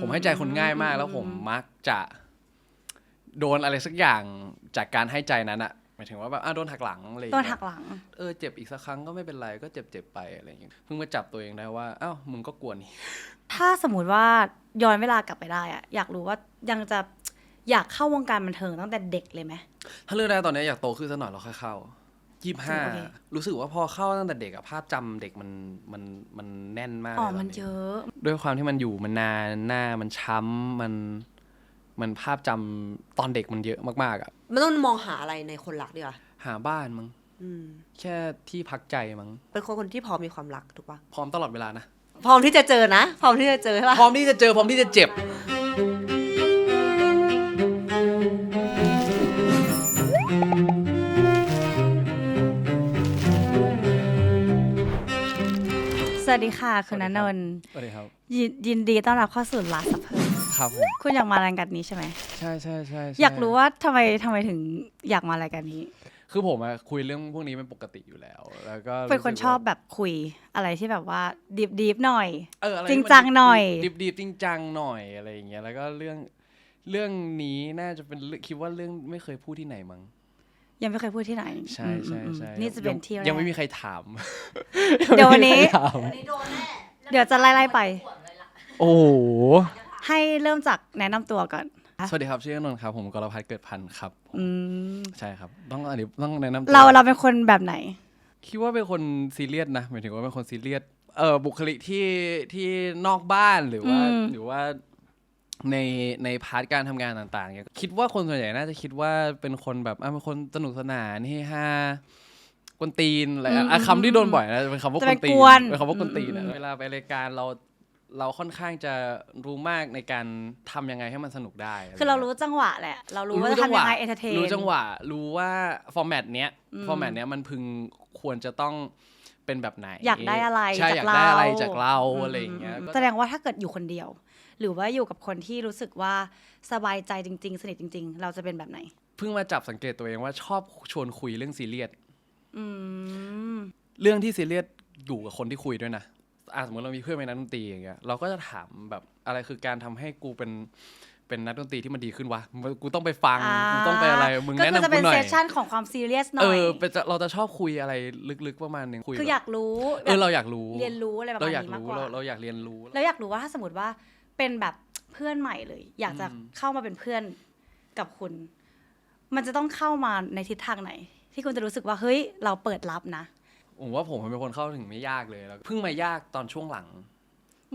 ผมให้ใจคนง่ายมากแล้วผมมักจะโดนอะไรสักอย่างจากการให้ใจนั้นอะหมายถึงว่าแบบโดนหักหลังอะไรโดนหักหลังเจ็บอีกสักครั้งก็ไม่เป็นไรก็เจ็บไปอะไรอย่างเงี้ยเพิ่งมาจับตัวเองได้ว่ามึงก็กลัวนี่ถ้าสมมติว่าย้อนเวลากลับไปได้อะอยากรู้ว่ายังจะอยากเข้าวงการบันเทิงตั้งแต่เด็กเลยไหมถ้าเลือกได้ตอนนี้อยากโตขึ้นสักหน่อยเราค่อยเข้า25รู้สึกว่าพอเข้าตั้งแต่เด็กอะภาพจำเด็กมันแน่นมากมันเยอะด้วยความที่มันอยู่มันนานหน้ามันช้ำมันภาพจำตอนเด็กมันเยอะมากๆอะมันต้องมองหาอะไรในคนรักดีกว่าหาบ้านมั้งแค่ที่พักใจมั้งเป็นคนที่พร้อมมีความรักถูกปะพร้อมตลอดเวลานะพร้อมที่จะเจอนะพร้อมที่จะเจอใช่ปะพร้อมที่จะเจอพร้อมที่จะเจ็บสวัสดีค่ะคุณณนนท์สวัสดีครับยินดีต้อนรับเข้าสู่ลาสเพิร์ครับผมคุณอยากมารายการนี้ใช่ไหมใช่อยากรู้ว่าทำไมถึงอยากมารายการนี้คือผมคุยเรื่องพวกนี้เป็นปกติอยู่แล้วแล้วก็เป็นคนชอบแบบคุยอะไรที่แบบว่าดีฟหน่อยจริงจังหน่อยดีฟจริงจังหน่อยอะไรอย่างเงี้ยแล้วก็เรื่องนี้น่าจะเป็นคิดว่าเรื่องไม่เคยพูดที่ไหนมั้งยังไม่เคยพูดที่ไหนใช่นี่จะเป็นที่ยังไม่มีใครถามเดี๋ยววันนี้เดี๋ยวจะไล่ไปโอ้ให้เริ่มจากแนะนำตัวก่อนสวัสดีครับชื่อนนท์ครับผมกรพัฒน์เกิดพันธ์ครับใช่ครับต้องแนะนำเราเป็นคนแบบไหนคิดว่าเป็นคนซีเรียสนะหมายถึงว่าเป็นคนซีเรียสบุคลิกที่นอกบ้านหรือว่าในพาร์ทการทำงานต่างๆเนี่ยคิดว่าคนส่วนใหญ่น่าจะคิดว่าเป็นคนแบบเป็นคนสนุกสนานเฮฮากวนตีนอะไรคำที่โดนบ่อยนะเป็นคำว่ากวนตีนเป็นคำว่ากวนตีนเวลาไปรายการเราค่อนข้างจะรู้มากในการทำยังไงให้มันสนุกได้คือเรารู้จังหวะแหละเรารู้ว่าจะทำยังไงเอนเตอร์เทนรู้จังหวะรู้ว่าฟอร์แมตเนี้ยมันพึงควรจะต้องเป็นแบบไหนอยากได้อะไรจากเราอะไรอย่างเงี้ยแสดงว่าถ้าเกิดอยู่คนเดียวหรือว่าอยู่กับคนที่รู้สึกว่าสบายใจจริงๆสนิทจริงๆเราจะเป็นแบบไหนเพิ่งมาจับสังเกตตัวเองว่าชอบชวนคุยเรื่องซีเรียสเรื่องที่ซีเรียสอยู่กับคนที่คุยด้วยนะสมมติเรามีเพื่อนเป็นนักดนตรีอย่างเงี้ยเราก็จะถามแบบอะไรคือการทำให้กูเป็นนักดนตรีที่มันดีขึ้นวะกูต้องไปฟังกูต้องไปอะไรมึงแนะนำกูหน่อยก็จะเป็นเซสชั่นของความซีเรียสหน่อยเราจะชอบคุยอะไรลึกๆประมาณนึงคืออยากรู้เราอยากรู้เรียนรู้อะไรประมาณนี้มากกว่าเราอยากเรียนรู้แล้วอยากรู้ว่าถ้าสมมติว่าเป็นแบบเพื่อนใหม่เลยอยากจะเข้ามาเป็นเพื่อนกับคุณมันจะต้องเข้ามาในทิศทางไหนที่คุณจะรู้สึกว่าเฮ้ยเราเปิดรับนะผมว่าผมเป็นคนเข้าถึงไม่ยากเลยแล้วเพิ่งมายากตอนช่วงหลัง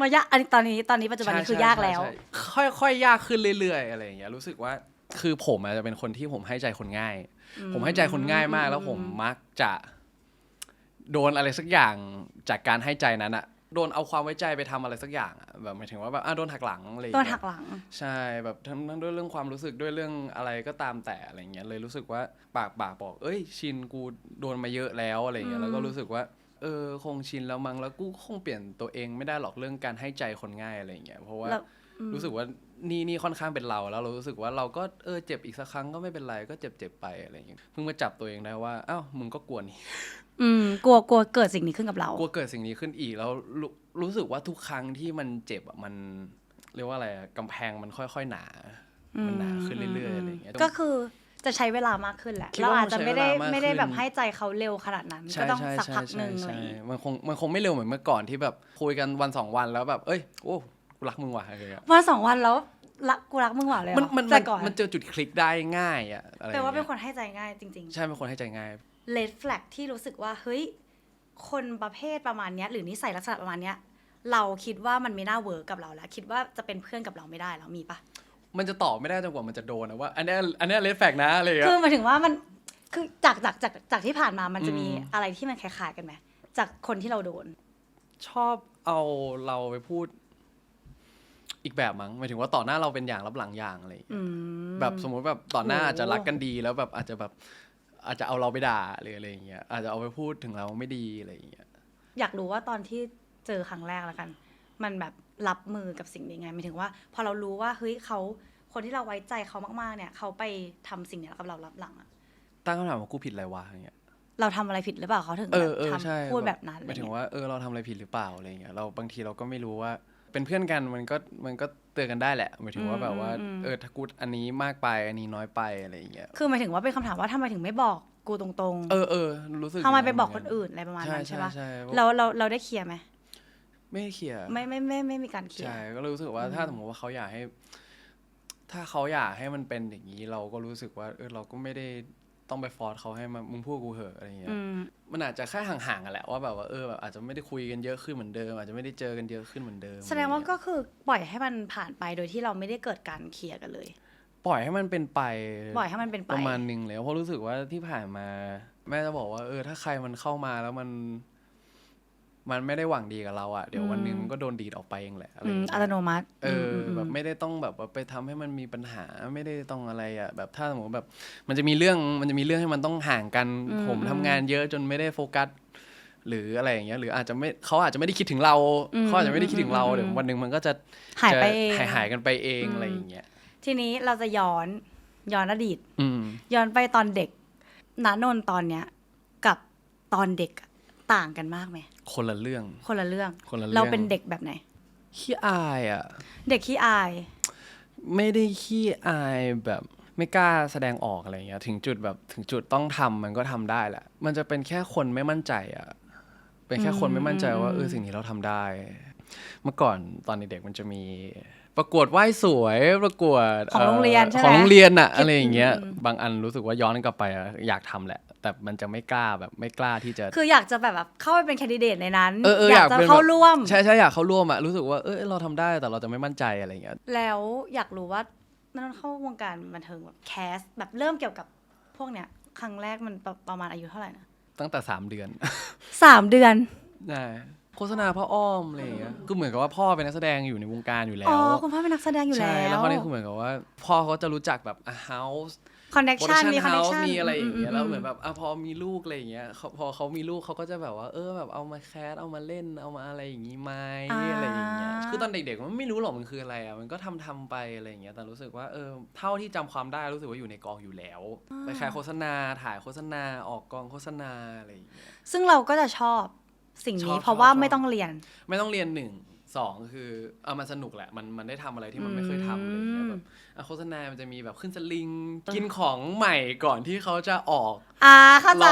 มายากอันนี้ตอนนี้ปัจจุบันนี้คือยากแล้วค่อยๆยากขึ้นเรื่อยๆอะไรอย่างเงี้ยรู้สึกว่าคือผมจะเป็นคนที่ผมให้ใจคนง่ายผมให้ใจคนง่ายมากแล้วผมมักจะโดนอะไรสักอย่างจากการให้ใจนั้นอะโดนเอาความไว้ใจไปทำอะไรสักอย่างอะแบบหมายถึงว่าแบบโดนหักหลังอะไรอย่างเงี้ยโดนหักหลังใช่แบบทั้งด้วยเรื่องความรู้สึกด้วยเรื่องอะไรก็ตามแต่อะไรเงี้ยเลยรู้สึกว่าปากบอกชินกูโดนมาเยอะแล้วอะไรเงี้ยแล้วก็รู้สึกว่าคงชินแล้วมั้งแล้วกูคงเปลี่ยนตัวเองไม่ได้หรอกเรื่องการให้ใจคนง่ายอะไรเงี้ยเพราะว่ารู้สึกว่านี่ค่อนข้างเป็นเราแล้วเรารู้สึกว่าเราก็เจ็บอีกสักครั้งก็ไม่เป็นไรก็เจ็บไปอะไรเงี้ยเพิ่งมาจับตัวเองได้ว่ามึงก็กลัวนี่กลัวเกิดสิ่งนี้ขึ้นกับเรากลัวเกิดสิ่งนี้ขึ้นอีกแล้วรู้สึกว่าทุกครั้งที่มันเจ็บมันเรียกว่าอะไรกำแพงมันค่อยๆหนามันหนาขึ้นเรื่อยๆอะไรเงี้ยก็คือจะใช้เวลามากขึ้นแหละเราอาจจะไม่ได้แบบให้ใจเขาเร็วขนาดนั้นก็ต้องสักพักนึงเลยมันคงไม่เร็วเหมือนเมื่อก่อนที่แบบคุยกันวัน2วันแล้วแบบโอ้กูรักมึงว่ะอะไรเงี้ยวัน2วันแล้วกูรักมึงว่ะเลยมันเจอจุดคลิกได้ง่ายอ่ะแปลว่าเป็นคนให้ใจง่ายจริงๆใช่เป็นคนให้ใจง่ายred flag ที่รู้สึกว่าเฮ้ยคนประเภทประมาณนี้หรือนิสัยลักษณะประมาณนี้เราคิดว่ามันไม่น่าเวิร์กกับเราแล้วคิดว่าจะเป็นเพื่อนกับเราไม่ได้แล้วมีปะมันจะตอบไม่ได้จนกว่ามันจะโดนนะว่าอันนี้ red flag นะอะไรอย่างเงี้ยคือหมายถึงว่ามันคือจากที่ผ่านมามันจะมีอะไรที่มันคล้ายๆกันไหมจากคนที่เราโดนชอบเอาเราไปพูดอีกแบบมั้งหมายถึงว่าต่อหน้าเราเป็นอย่างรับหลังอย่างอะไรแบบสมมติแบบต่อหน้าอาจจะรักกันดีแล้วแบบอาจจะเอาเราไปด่าหรืออะไรอย่างเงี้ยอาจจะเอาไปพูดถึงเราไม่ดีอะไรอย่างเงี้ยอยากรู้ว่าตอนที่เจอครั้งแรกแล้วกันมันแบบรับมือกับสิ่งนี้ไงหมายถึงว่าพอเรารู้ว่าเฮ้ยเขาคนที่เราไว้ใจเขามากๆเนี่ยเขาไปทำสิ่งนี้กับเรารับหลังอะตั้งคำถามว่ากูผิดอะไรวะอย่างเงี้ยเราทำอะไรผิดหรือเปล่าเขาถึงแบบทำพูดแบบนั้นหมายถึงว่าเราทำอะไรผิดหรือเปล่าอะไรอย่างเงี้ยเราบางทีเราก็ไม่รู้ว่า เป็นเพื่อนกันมันก็เตือนกันได้แหละหมายถึงว่าแบบว่าถ้ากูอันนี้มากไปอันนี้น้อยไปอะไรอย่างเงี้ยคือหมายถึงว่าเป็นคำถามว่าทำไมถึงไม่บอกกูตรงๆรู้สึกทำไมไปบอกคนอื่นอะไรประมาณนั้นใช่ปะเราได้เคลียร์ไหมไม่เคลียร์ไม่มีการเคลียร์ใช่ก็รู้สึกว่าถ้าสมมติว่าเขาอยากให้ถ้าเขาอยากให้มันเป็นอย่างนี้เราก็รู้สึกว่าเราก็ไม่ได้ต้องไปฟอร์สเขาให้มึงพูดกูเหอะอะไรเงี้ยมันอาจจะแค่ห่างๆกันแหละว่าแบบว่าแบบอาจจะไม่ได้คุยกันเยอะขึ้นเหมือนเดิมอาจจะไม่ได้เจอกันเยอะขึ้นเหมือนเดิมแสดงว่าก็คือปล่อยให้มันผ่านไปโดยที่เราไม่ได้เกิดการเคลียร์กันเลยปล่อยให้มันเป็นไปประมาณนึงเลยเพราะรู้สึกว่าที่ผ่านมาแม่จะบอกว่าถ้าใครมันเข้ามาแล้วมันไม่ได้หวังดีกับเราอ่ะเดี๋ยววันนึงมันก็โดนดีดออกไปเองแหละอัตโนมัติแบบไม่ได้ต้องแบบว่าไปทำให้มันมีปัญหาไม่ได้ต้องอะไรอ่ะแบบถ้าสมมติแบบมันจะมีเรื่องให้มันต้องห่างกันผมทำงานเยอะจนไม่ได้โฟกัสหรืออะไรอย่างเงี้ยหรือเขาอาจจะไม่ได้คิดถึงเราเขาอาจจะไม่ได้คิดถึงเราเดี๋ยววันนึงมันก็จะหายไปเองหายกันไปเองอะไรอย่างเงี้ยทีนี้เราจะย้อนอดีตย้อนไปตอนเด็กณนนท์ตอนเนี้ยกับตอนเด็กต่างกันมากไหมคนละเรื่องเราเป็นเด็กแบบไหนขี้อายอ่ะเด็กขี้อายไม่ได้ขี้อายแบบไม่กล้าแสดงออกอะไรเงี้ยถึงจุดต้องทำมันก็ทำได้แหละมันจะเป็นแค่คนไม่มั่นใจอ่ะเป็นแค่คนไม่มั่นใจว่าสิ่งนี้เราทำได้เมื่อก่อนตอนเด็กๆมันจะมีประกวดว่ายสวยประกวดของโรงเรียนใช่ไหมของโรงเรียนอะอะไรอย่างเงี้ยบางอันรู้สึกว่าย้อนกลับไปอยากทำแหละแต่มันจะไม่กล้าที่จะคืออยากจะแบบเข้าไปเป็นแคนดิเดตในนั้นอยากจะเข้าร่วมใช่อยากเข้าร่วมอะรู้สึกว่าเราทำได้แต่เราจะไม่มั่นใจอะไรอย่างเงี้ยแล้วอยากรู้ว่านั่นเข้าวงการบันเทิงแบบแคสแบบเริ่มเกี่ยวกับพวกเนี้ยครั้งแรกมันประมาณอายุเท่าไหร่นะตั้งแต่3 เดือน3 เดือนใช่โฆษณาพ่ออ้อมอะไรอย่างเงี้ยคือเหมือนกับว่าพ่อเป็นนักแสดงอยู่ในวงการอยู่แล้วคุณพ่อเป็นนักแสดงอยู่แล้วใช่แล้วเขาเนี่ยคือเหมือนกับว่าพ่อเขาจะรู้จักแบบHouse คอนเนคชั่นมีคอนเนคชั่นมีอะไรอย่างเงี้ยแล้วเหมือนแบบพอมีลูกอะไรอย่างเงี้ยพอเขามีลูกเขาก็จะแบบว่าแบบเอามาแคสเอามาเล่นเอามาอะไรอย่างงี้ไหมอะไรอย่างเงี้ยคือตอนเด็กๆมันไม่รู้หรอกมันคืออะไรอ่ะมันก็ทำไปอะไรอย่างเงี้ยแต่รู้สึกว่าเท่าที่จำความได้รู้สึกว่าอยู่ในกองอยู่แล้วไปแคสโฆษณาถ่ายโฆษณาออกกองโฆษณาอะไรอย่างเงี้ยซึ่งเราก็จะชอบสิ่งนี้เพราะว่าไม่ต้องเรียน1-2คือมันสนุกแหละมันได้ทำอะไรที่มันไม่เคยทำอะไรอย่างเงี้ยแบบโฆษณามันจะมีแบบขึ้นสลิงกินของใหม่ก่อนที่เขาจะออกเข้าใจ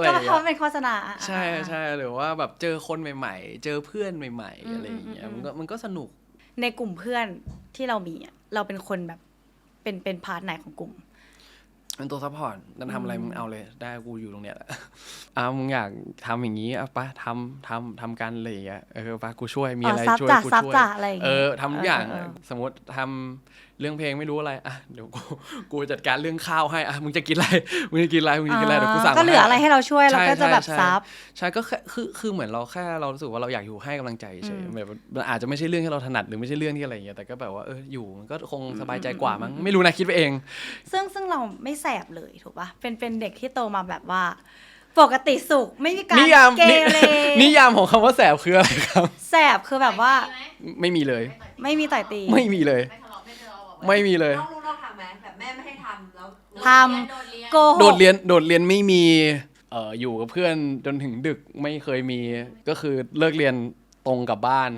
ก็เพราะเป็นโฆษณาใช่หรือว่าแบบเจอคนใหม่ๆเจอเพื่อนใหม่ๆอะไรอย่างเงี้ยมันก็สนุกในกลุ่มเพื่อนที่เรามีเราเป็นคนแบบเป็นพาร์ทไหนของกลุ่มเป็นตัวซัพพอร์ตนั่นทำอะไรมึงเอาเลยได้กูอยู่ตรงเนี้ยแหละมึงอยากทำอย่างนี้ไปทำกันอะไรอย่างเงี้ยไปกูช่วยมีอะไรช่วยกูช่วยทำทุกอย่างสมมติทำเรื่องเพลงไม่รู้อะไรเดี๋ยวกูจัดการเรื่องข้าวให้มึงจะกินอะไรเดี๋ยวกูสั่งก็เหลืออะไรให้เราช่วยเราก็จะแบบซับใช่ก็คือเหมือนเราแค่เรารู้สึกว่าเราอยากอยู่ให้กำลังใจเฉยแบบมันอาจจะไม่ใช่เรื่องที่เราถนัดหรือไม่ใช่เรื่องที่อะไรอย่างเงี้ยแต่ก็แบบว่าอยู่มันก็คงสบายใจกว่ามั้งไม่รู้นะคิดไปเองซึ่งเราไม่แสบเลยถูกป่ะเป็นเด็กที่โตมาแบบว่าปกติสุขไม่มีการเกเรนิยามของคำว่าแสบคืออะไรครับแสบคือแบบว่าไม่มีเลยไม่มีต่อยตีไม่มีเลยไม่มีเลยน้องทำไหมแบบแม่ไม่ให้ทำแล้วทำโดดเรียนไม่มีอยู่กับเพื่อนจนถึงดึกไม่เคยมีก็คือเลิกเรียนตรงกลับบ้าน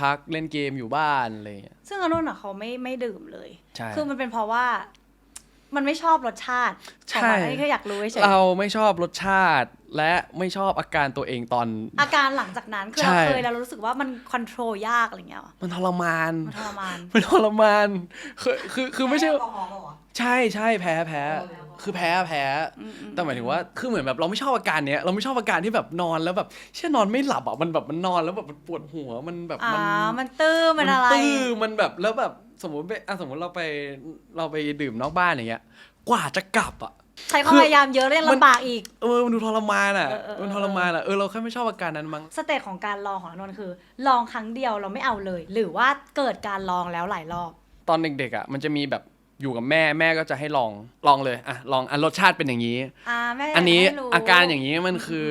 พักเล่นเกมอยู่บ้านอะไรอย่างเงี้ยซึ่งอนุนเขาไม่ดื่มเลยคือมันเป็นเพราะว่ามันไม่ชอบรสชาติของมันนี่คืออยากรู้เฉยเราไม่ชอบรสชาติและไม่ชอบอาการตัวเองตอนอาการหลังจากนั้นคือเราเคยแล้วรู้สึกว่ามันคอนโทรลยากอะไรเงี้ยมันทรมานคือไม่ใช่ใช่แพ้คือแพ้แต่หมายถึงว่าคือเหมือนแบบเราไม่ชอบอาการเนี้ยเราไม่ชอบอาการที่แบบนอนแล้วแบบนอนไม่หลับมันแบบมันนอนแล้วแบบมันปวดหัวมันแบบมันตื้อมันอะไรมันแบบแล้วแบบสมมติเราไปดื่มนอกบ้านอย่างเงี้ยกว่าจะกลับใช้ความพยายามเยอะเรื่องลำบากอีกมันดูทรมานมันทรมานเราแค่ไม่ชอบอาการนั้นมั้งสเตจของการลองของนนท์คือลองครั้งเดียวเราไม่เอาเลยหรือว่าเกิดการลองแล้วหลายรอบตอนเด็กๆมันจะมีแบบอยู่กับแม่ก็จะให้ลองเลยลองรสชาติเป็นอย่างนี้อันนี้อาการอย่างนี้มันคือ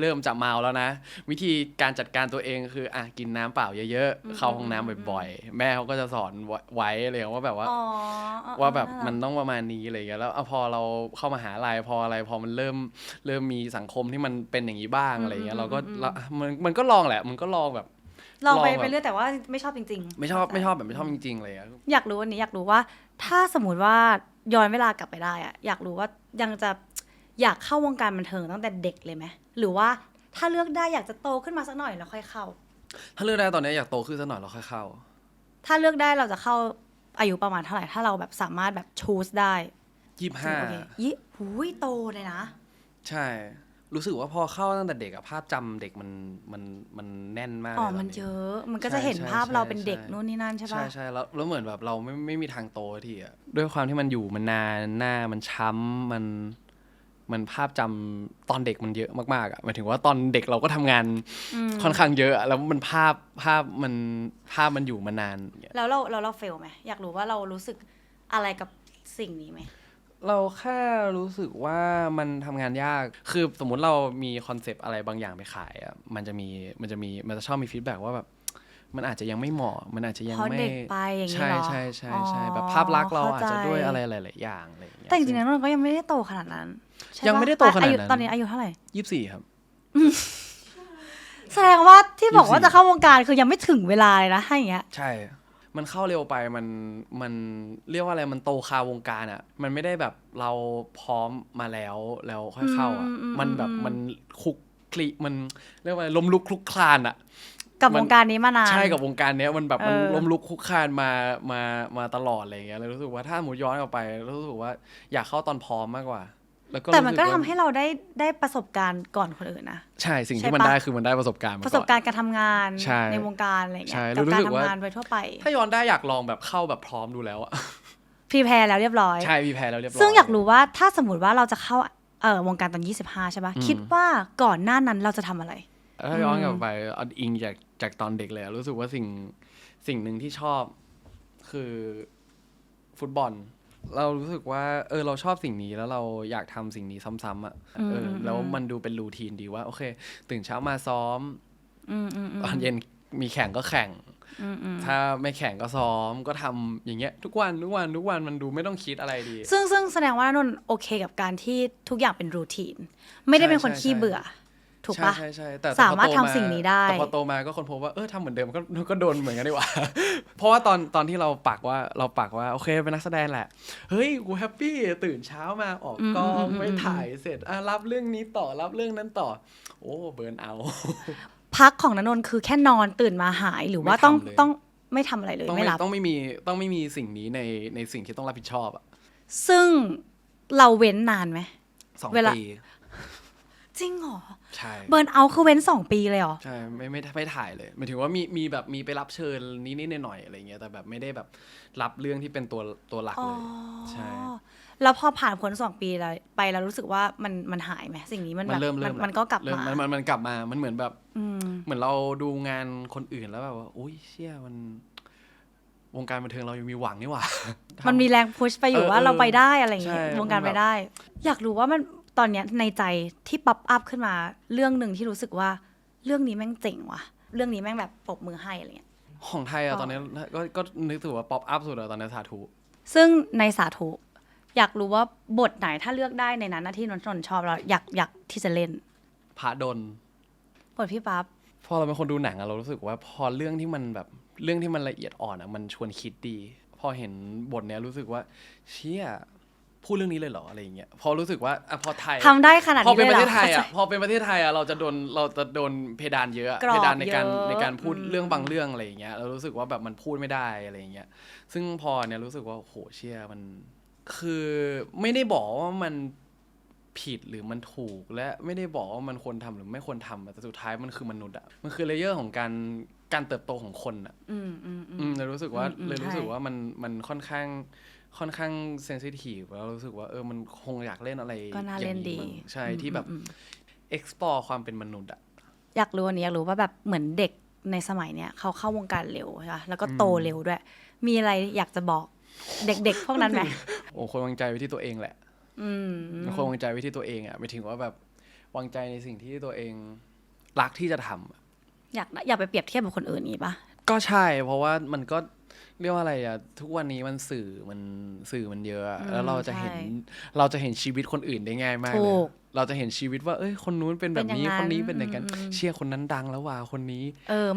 เริ่มจะเมาแล้วนะวิธีการจัดการตัวเองคือกินน้ำเปล่าเยอะๆเข้าห้องน้ำบ่อยๆแม่เขาก็จะสอนไว้เลยว่าแบบว่าแบบมันต้องประมาณนี้อะไรอย่างเงี้ยแล้วพอเราเข้ามหาลัยพอมันเริ่มมีสังคมที่มันเป็นอย่างนี้บ้างอะไรอย่างเงี้ยเราก็มันก็ลองแหละมันก็ลองแบบ ลองไป แบบ เรื่อยแต่ว่าไม่ชอบจริงๆ ไม่ชอบแบบไม่ชอบจริงๆเลยอะ อยากรู้อันนี้อยากรู้ว่าถ้าสมมติว่าย้อนเวลากลับไปได้อะอยากรู้ว่ายังจะอยากเข้าวงการบันเทิงตั้งแต่เด็กเลยไหมหรือว่าถ้าเลือกได้อยากจะโตขึ้นมาสักหน่อยแล้วค่อยเข้า ถ้าเลือกได้ตอนนี้อยากโตขึ้นสักหน่อยเราค่อยเข้า ถ้าเลือกได้เราจะเข้าอายุประมาณเท่าไหร่ถ้าเราแบบสามารถแบบชูสได้ โอเค 25หูยโตเลยนะ ใช่ รู้สึกว่าพอเข้าตั้งแต่เด็กอะภาพจำเด็กมันแน่นมาก อ๋อ เลยต มัน นี้ เยอะมันก็จะเห็น ใช่ ภาพ ใช่ เราเป็นเด็ก ใช่ นู่นนี่นั่นใช่ปะ ใช่แล้วเหมือนแบบเราไม่มีทางโตทีอะด้วยความที่มันอยู่มันนานหน้ามันช้ำมันภาพจำตอนเด็กมันเยอะมากๆอะหมายถึงว่าตอนเด็กเราก็ทำงานค่อนข้างเยอะอะแล้วมันภาพมันอยู่มานานอย่างเงี้ย แล้วเราเฟลไหมอยากรู้ว่าเรารู้สึกอะไรกับสิ่งนี้ไหม เราแค่รู้สึกว่ามันทำงานยาก คือสมมุติเรามีคอนเซปต์อะไรบางอย่างไปขายอ่ะมันจะชอบมีฟีดแบ็กว่าแบบมันอาจจะยังไม่เหมาะ มันอาจจะยัง เพราะ ไม่ เด็กไปอย่างนี้ ใช่ เหรอ ใช่ใช่ อ๋อ ใช่แบบภาพลักษณ์เราอาจจะ เข้าใจ ด้วยอะไรหลายๆอย่างอะไรอย่างเงี้ย แต่จริงๆแล้วนนท์ก็ยังไม่ได้โตขนาดนั้นใช่ปะ ยังไม่ได้โตขนาดนั้น ตอนนี้อายุเท่าไหร่ 24ครับ แสดงว่าที่บอกว่า 24 จะเข้าวงการคือยังไม่ถึงเวลาเลยนะให้อย่างเงี้ย ใช่ มันเข้าเร็วไปมันเรียกว่าอะไรมันโตคาวงการอ่ะ มันไม่ได้แบบเราพร้อมมาแล้วค่อยเข้าอ่ะ มันแบบมันคลุกคลิมันเรียกว่าอะไรล้มลุกคลุกคลานอ่ะ กับ มัน วงการนี้มานาน ใช่กับวงการเนี้ยมันแบบมัน เออ ล้มลุกคลุกคลานมาตลอดอะไรอย่างเงี้ยเลยรู้สึกว่าถ้าหมูย้อนกลับไปรู้สึกว่าอยากเข้าตอนพร้อมมากกว่า แล้วก็ แต่มันก็ รู้สึ ทำ ว่า ให้เราได้ประสบการณ์ก่อนคนอื่นนะ ใช่สิ่ง ใช่ ที่มัน ปะ ได้คือมันได้ประสบการณ์มา ประสบการณ์การทำงาน ใช่ ในวงการอะไรเงี้ ใช่ ย แล้ว กับ รู้ การ สึกว่า ทำงานไปทั่วไป ถ้าย้อนได้อยากลองแบบเข้าแบบพร้อมดูแล้วอะ พรีแพร์แล้วเรียบร้อย ใช่มีแพ้แล้วเรียบร้อย ซึ่งอยากรู้ว่าถ้าสมมติว่าเราจะเข้าวงการตอน25ใช่ปะคิดว่าก่อนหน้านั้นเราจะทำอะไร ถ้าย้อนกลับไปเอาอิงจากตอนเด็กเลยอะรู้สึกว่าสิ่งหนึ่งที่ชอบคือฟุตบอล เรารู้สึกว่าเราชอบสิ่งนี้แล้วเราอยากทำสิ่งนี้ซ้ำๆอ่ะแล้วมันดูเป็นรูทีนดีว่าโอเค ตื่นเช้ามาซ้อมตอนเย็นมีแข่งก็แข่งถ้าไม่แข่งก็ซ้อมก็ทำอย่างเงี้ยทุกวันมันดูไม่ต้องคิดอะไรดี ซึ่งแสดงว่านนท์โอเคกับการที่ทุกอย่างเป็นรูทีนไม่ได้เป็นคน ใช่ ขี้เบื่อ ถูกปะ ใช่แต่ สามารถ พอโต ทำสิ่งนี้ได้ แต่พอโตมาก็คนพบว่าทำเหมือนเดิมก็โดนเหมือนกันดีกว่า เพราะว่าตอนที่เราปักว่าโอเคเป็นนักแสดงแหละเฮ้ยกูแฮปปี้ตื่นเช้ามาออกกองไปถ่ายเสร็จรับเรื่องนี้ต่อรับเรื่องนั้นต่อโอ้เบิร์นเอา พักของนนท์คือแค่นอนตื่นมาหายหรือว่า ไม่ทำเลย ต้องไม่ทำอะไรเลย ต้อง ไม่ ไม่ รับ ต้องไม่มีสิ่งนี้ในสิ่งที่ต้องรับผิดชอบอ่ะ ซึ่งเราเว้นนานไหม 2 เวลา ปี จริงเหรอ ใช่ เบิร์นเอาท์คือเว้น2 ปีเลยเหรอ ใช่ไม่ถ่ายเลยหมายถึงว่ามีแบบมีไปรับเชิญนิดๆหน่อยๆอะไรเงี้ยแต่แบบไม่ได้แบบรับเรื่องที่เป็นตัวหลักเลยใช่ แล้วพอผ่านพ้น2 ปีแล้วไปแล้วรู้สึกว่ามันหายไหมสิ่งนี้มัน มั แบบ นเริ่ม มันก็กลับ เริ่ มา มันกลับมามันเหมือนแบบเหมือนเราดูงานคนอื่นแล้วแบบว่าอุ้ยเชี่ยมันวงการบันเทิงเรายังมีหวังนี่หว่า มันมีแรงพุชไปอยู่ว่าเราไปได้อะไรอย่างเงี้ย ใช่ วงการไปได้ อยากรู้ว่ามันตอนเนี้ยในใจที่ป๊อปอัพขึ้นมาเรื่องหนึ่งที่รู้สึกว่าเรื่องนี้แม่งเจ๋งว่ะเรื่องนี้แม่งแบบปรบมือให้อะไรเงี้ย ของไทยอะตอนนี้ก็นึกถือว่าป๊อปอัพสุดอะตอนนี้สาธุ ซึ่งในสาธุอยากรู้ว่าบทไหนถ้าเลือกได้ในนั้นนะที่นนท์ชอบแล้วอยากที่จะเล่น พระดล บทพี่ปั๊บ พอเราเป็นคนดูหนังอะเรารู้สึกว่าพอเรื่องที่มันแบบเรื่องที่มันละเอียดอ่อนอะมันชวนคิดดี พอเห็นบทเนี้ยรู้สึกว่าเชี่ยพูดเรื่องนี้เลยเหรออะไรอย่างเงี้ยพอรู้สึกว่าพอไทย ทำได้ขนาด พอ นี้ เป็น เลย ประ เหร เท อ ศไทยอ่ะพอเป็นประเทศไทยอ่ะเราจะโดนเพดานเยอะ กรอบ เพดานในการ เยอะ ในการพูดเรื่องบางเรื่องอะไรอย่างเงี้ยเรารู้สึกว่าแบบมันพูดไม่ได้อะไรอย่างเงี้ยซึ่งพอเนี่ยรู้สึกว่าโหเชี่ยมันคือไม่ได้บอกว่ามันผิดหรือมันถูกและไม่ได้บอกว่ามันควรทำหรือไม่ควรทำแต่สุดท้ายมันคือมนุษย์อ่ะมันคือเลเยอร์ของการเติบโตของคนอ่ะเลยรู้สึกว่ามันค่อนข้างเซนซิทีฟแล้วรู้สึกว่ามันคงอยากเล่นอะไร ก็น่า อ เล่ ย่าน ง ดี นี้มั้งใช่ที่แบบ explore ความเป็นมนุษย์อะ อยากรู้อันนี้อยากรู้ว่าแบบเหมือนเด็กในสมัยเนี้ยเขาเข้าวงการเร็วใช่ปะแล้วก็โตเร็วด้วย มีอะไรอยากจะบอกเด็กๆพวกนั้นไหม โอ้คนวางใจไว้ที่ตัวเองแหละคนวางใจไว้ที่ตัวเองอะหมายถึงว่าแบบวางใจในสิ่งที่ตัวเองรักที่จะทำอะ อยากไปเปรียบเทียบกับคนอื่นนี้ปะ ก็ใช่ เพราะว่ามันก็เรียกว่าอะไรอะทุกวันนี้มันสื่อมันเยอะอะแล้วเราจะเห็นชีวิตคนอื่นได้ง่ายมากเลย เราจะเห็นชีวิตว่าคนนู้นเป็นแบบนี้ เป็นอย่างนั้น คนนี้เป็นอย่างนั้นเชี่ยคนนั้นดังแล้วว่ะคนนี้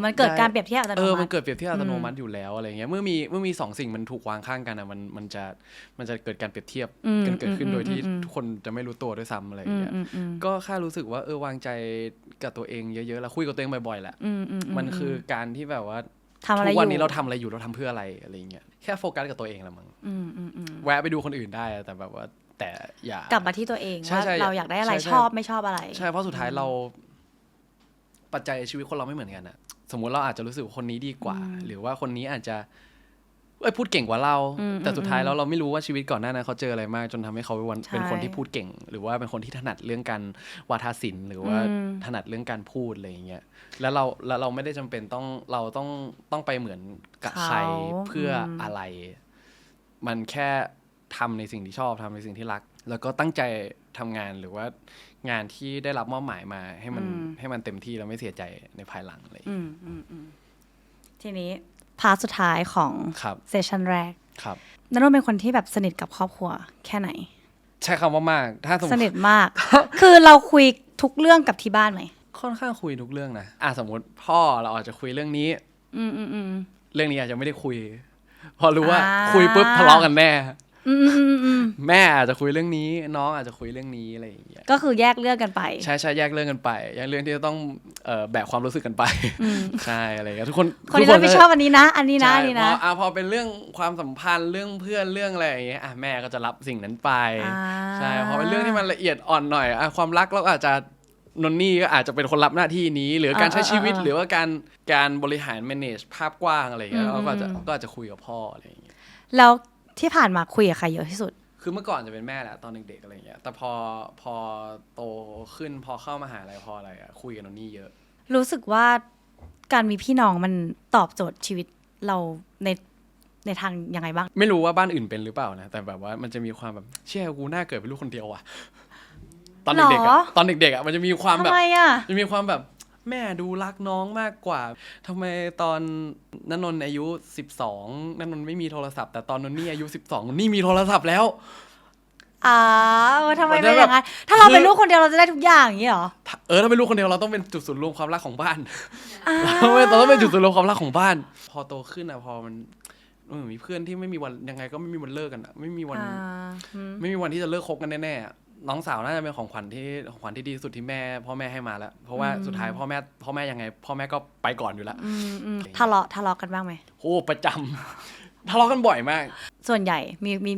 มันเกิดการเปรียบเทียบอัตโนมัติ มันเกิดเปรียบเทียบอัตโนมัติอยู่แล้วอะไรเงี้ยเมื่อมีสองสิ่งมันถูกวางข้างกันอ่ะมันจะเกิดการเปรียบเทียบกันเกิดขึ้นโดยที่ทุกคนจะไม่รู้ตัวด้วยซ้ำอะไรเงี้ยก็แค่รู้สึกว่าวางใจกับตัวเองเยอะๆแล้วคุยกับตัวเองบ่อยๆแหละมันคือการที่แบบว่าทุกวันนี้เราทำอะไรอยู่เราทำเพื่ออะไรเงี้ยแค่โฟกัสกับตัวเองละมั้งแวะไปดูคนอื่นได้แต่แบบว่าแต่อย่าก ลับมาที่ตัวเอง ใช่ ว่า ใช่ เราอยากได้อะไร ใช่ใช่ ชอบไม่ชอบอะไร ใช่เพราะสุดท้ายเราปัจจัยชีวิตคนเราไม่เหมือนกันอะสมมุติเราอาจจะรู้สึกว่าคนนี้ดีกว่า หรือว่าคนนี้อาจจะพูดเก่งกว่าเราแต่สุดท้ายแล้วเราไม่รู้ว่าชีวิตก่อนหน้านั้นเขาเจออะไรมากจนทำให้เขาเป็นคนที่พูดเก่ง หรือว่าเป็นคนที่ถนัดเรื่องการวาทศิลป์หรือว่าถนัดเรื่องการพูดอะไรอย่างเงี้ยแล้วเราไม่ได้จำเป็นเราต้องไปเหมือนกับใครเพื่ออะไร มันแค่ทำในสิ่งที่ชอบทำในสิ่งที่รัก แล้วก็ตั้งใจทำงานหรือว่างานที่ได้รับมอบหมายมาให้มันเต็มที่แล้วไม่เสียใจในภายหลังอะไรอย่างเลย ทีนี้พาร์ทสุดท้ายของเซสชันแรก ครับ นันนเป็นคนที่แบบสนิทกับครอบครัวแค่ไหน ใช้คำว่ามากถ้าสมม ส ติ นิทมาก คือเราคุยทุกเรื่องกับที่บ้านไหม ค่อนข้างคุยทุกเรื่องนะสมมติพ่อเราอาจจะคุยเรื่องนี้เรื่องนี้อาจจะไม่ได้คุยพอรู้ว่าคุยปุ๊บทะเลาะกันแน่แม่อาจจะคุยเรื่องนี้น้องอาจจะคุยเรื่องนี้อะไรอย่างเงี้ย ก็คือแยกเรื่องกันไป ใช่แยกเรื่องกันไปแยกเรื่องที่จะต้องแบกความรู้สึกกันไปใช่อะไรอย่างเงี้ยทุกคน คนนี้รับผิดชอบอันนี้นะอันนี้นะอันนี้นะ พอเป็นเรื่องความสัมพันธ์เรื่องเพื่อนเรื่องอะไรอย่างเงี้ยแม่ก็จะรับสิ่งนั้นไปใช่พอเป็นเรื่องที่มันละเอียดอ่อนหน่อยความรักเราอาจจะนนนี่ก็อาจจะเป็นคนรับหน้าที่นี้หรือการใช้ชีวิตหรือว่าการบริหาร manage ภาพกว้างอะไรอย่างเงี้ยเราก็อาจจะคุยกับพ่ออะไรอย่างเงี้ย แล้วที่ผ่านมาคุยกับใครเยอะที่สุด คือเมื่อก่อนจะเป็นแม่แหละตอนเด็กๆอะไรอย่างเงี้ยแต่พอโตขึ้นพอเข้ามหาลัยพออะไรคุยกับนนนี่เยอะรู้สึกว่าการมีพี่น้องมันตอบโจทย์ชีวิตเราในทางยังไงบ้างไม่รู้ว่าบ้านอื่นเป็นหรือเปล่านะแต่แบบว่ามันจะมีความแบบเชื่อกูน่าเกิดเป็นลูกคนเดียวว่ะตอนเด็กๆตอนเด็กๆมันจะมีความแบบจะมีความแบบแม่ดูรักน้องมากกว่าทำไมตอนณนนท์อายุ12ณนนท์ไม่มีโทรศัพท์แต่ตอนนนนี่อายุ12นี่มีโทรศัพท์แล้วทำไมเป็นอย่างนั้นถ้าเราเป็นลูกคนเดียวเราจะได้ทุกอย่างอย่างนี้เหรอถ้าเป็นลูกคนเดียวเราต้องเป็นจุดศูนย์รวมความรักของบ้านเราต้องเป็นจุดศูนย์รวมความรักของบ้านพอโตขึ้นพอมันมีเพื่อนที่ไม่มีวันยังไงก็ไม่มีวันเลิกกันไม่มีวันที่จะเลิกคบกันแน่ๆน้องสาวน่าจะเป็นของขวัญที่ดีที่สุดที่พ่อแม่ให้มาแล้วเพราะว่าสุดท้ายพ่อแม่ยังไงพ่อแม่ก็ไปก่อนอยู่แล้วทะเลาะกันบ้างไหมโอ้ประจำทะเลาะกันบ่อยมากส่วนใหญ่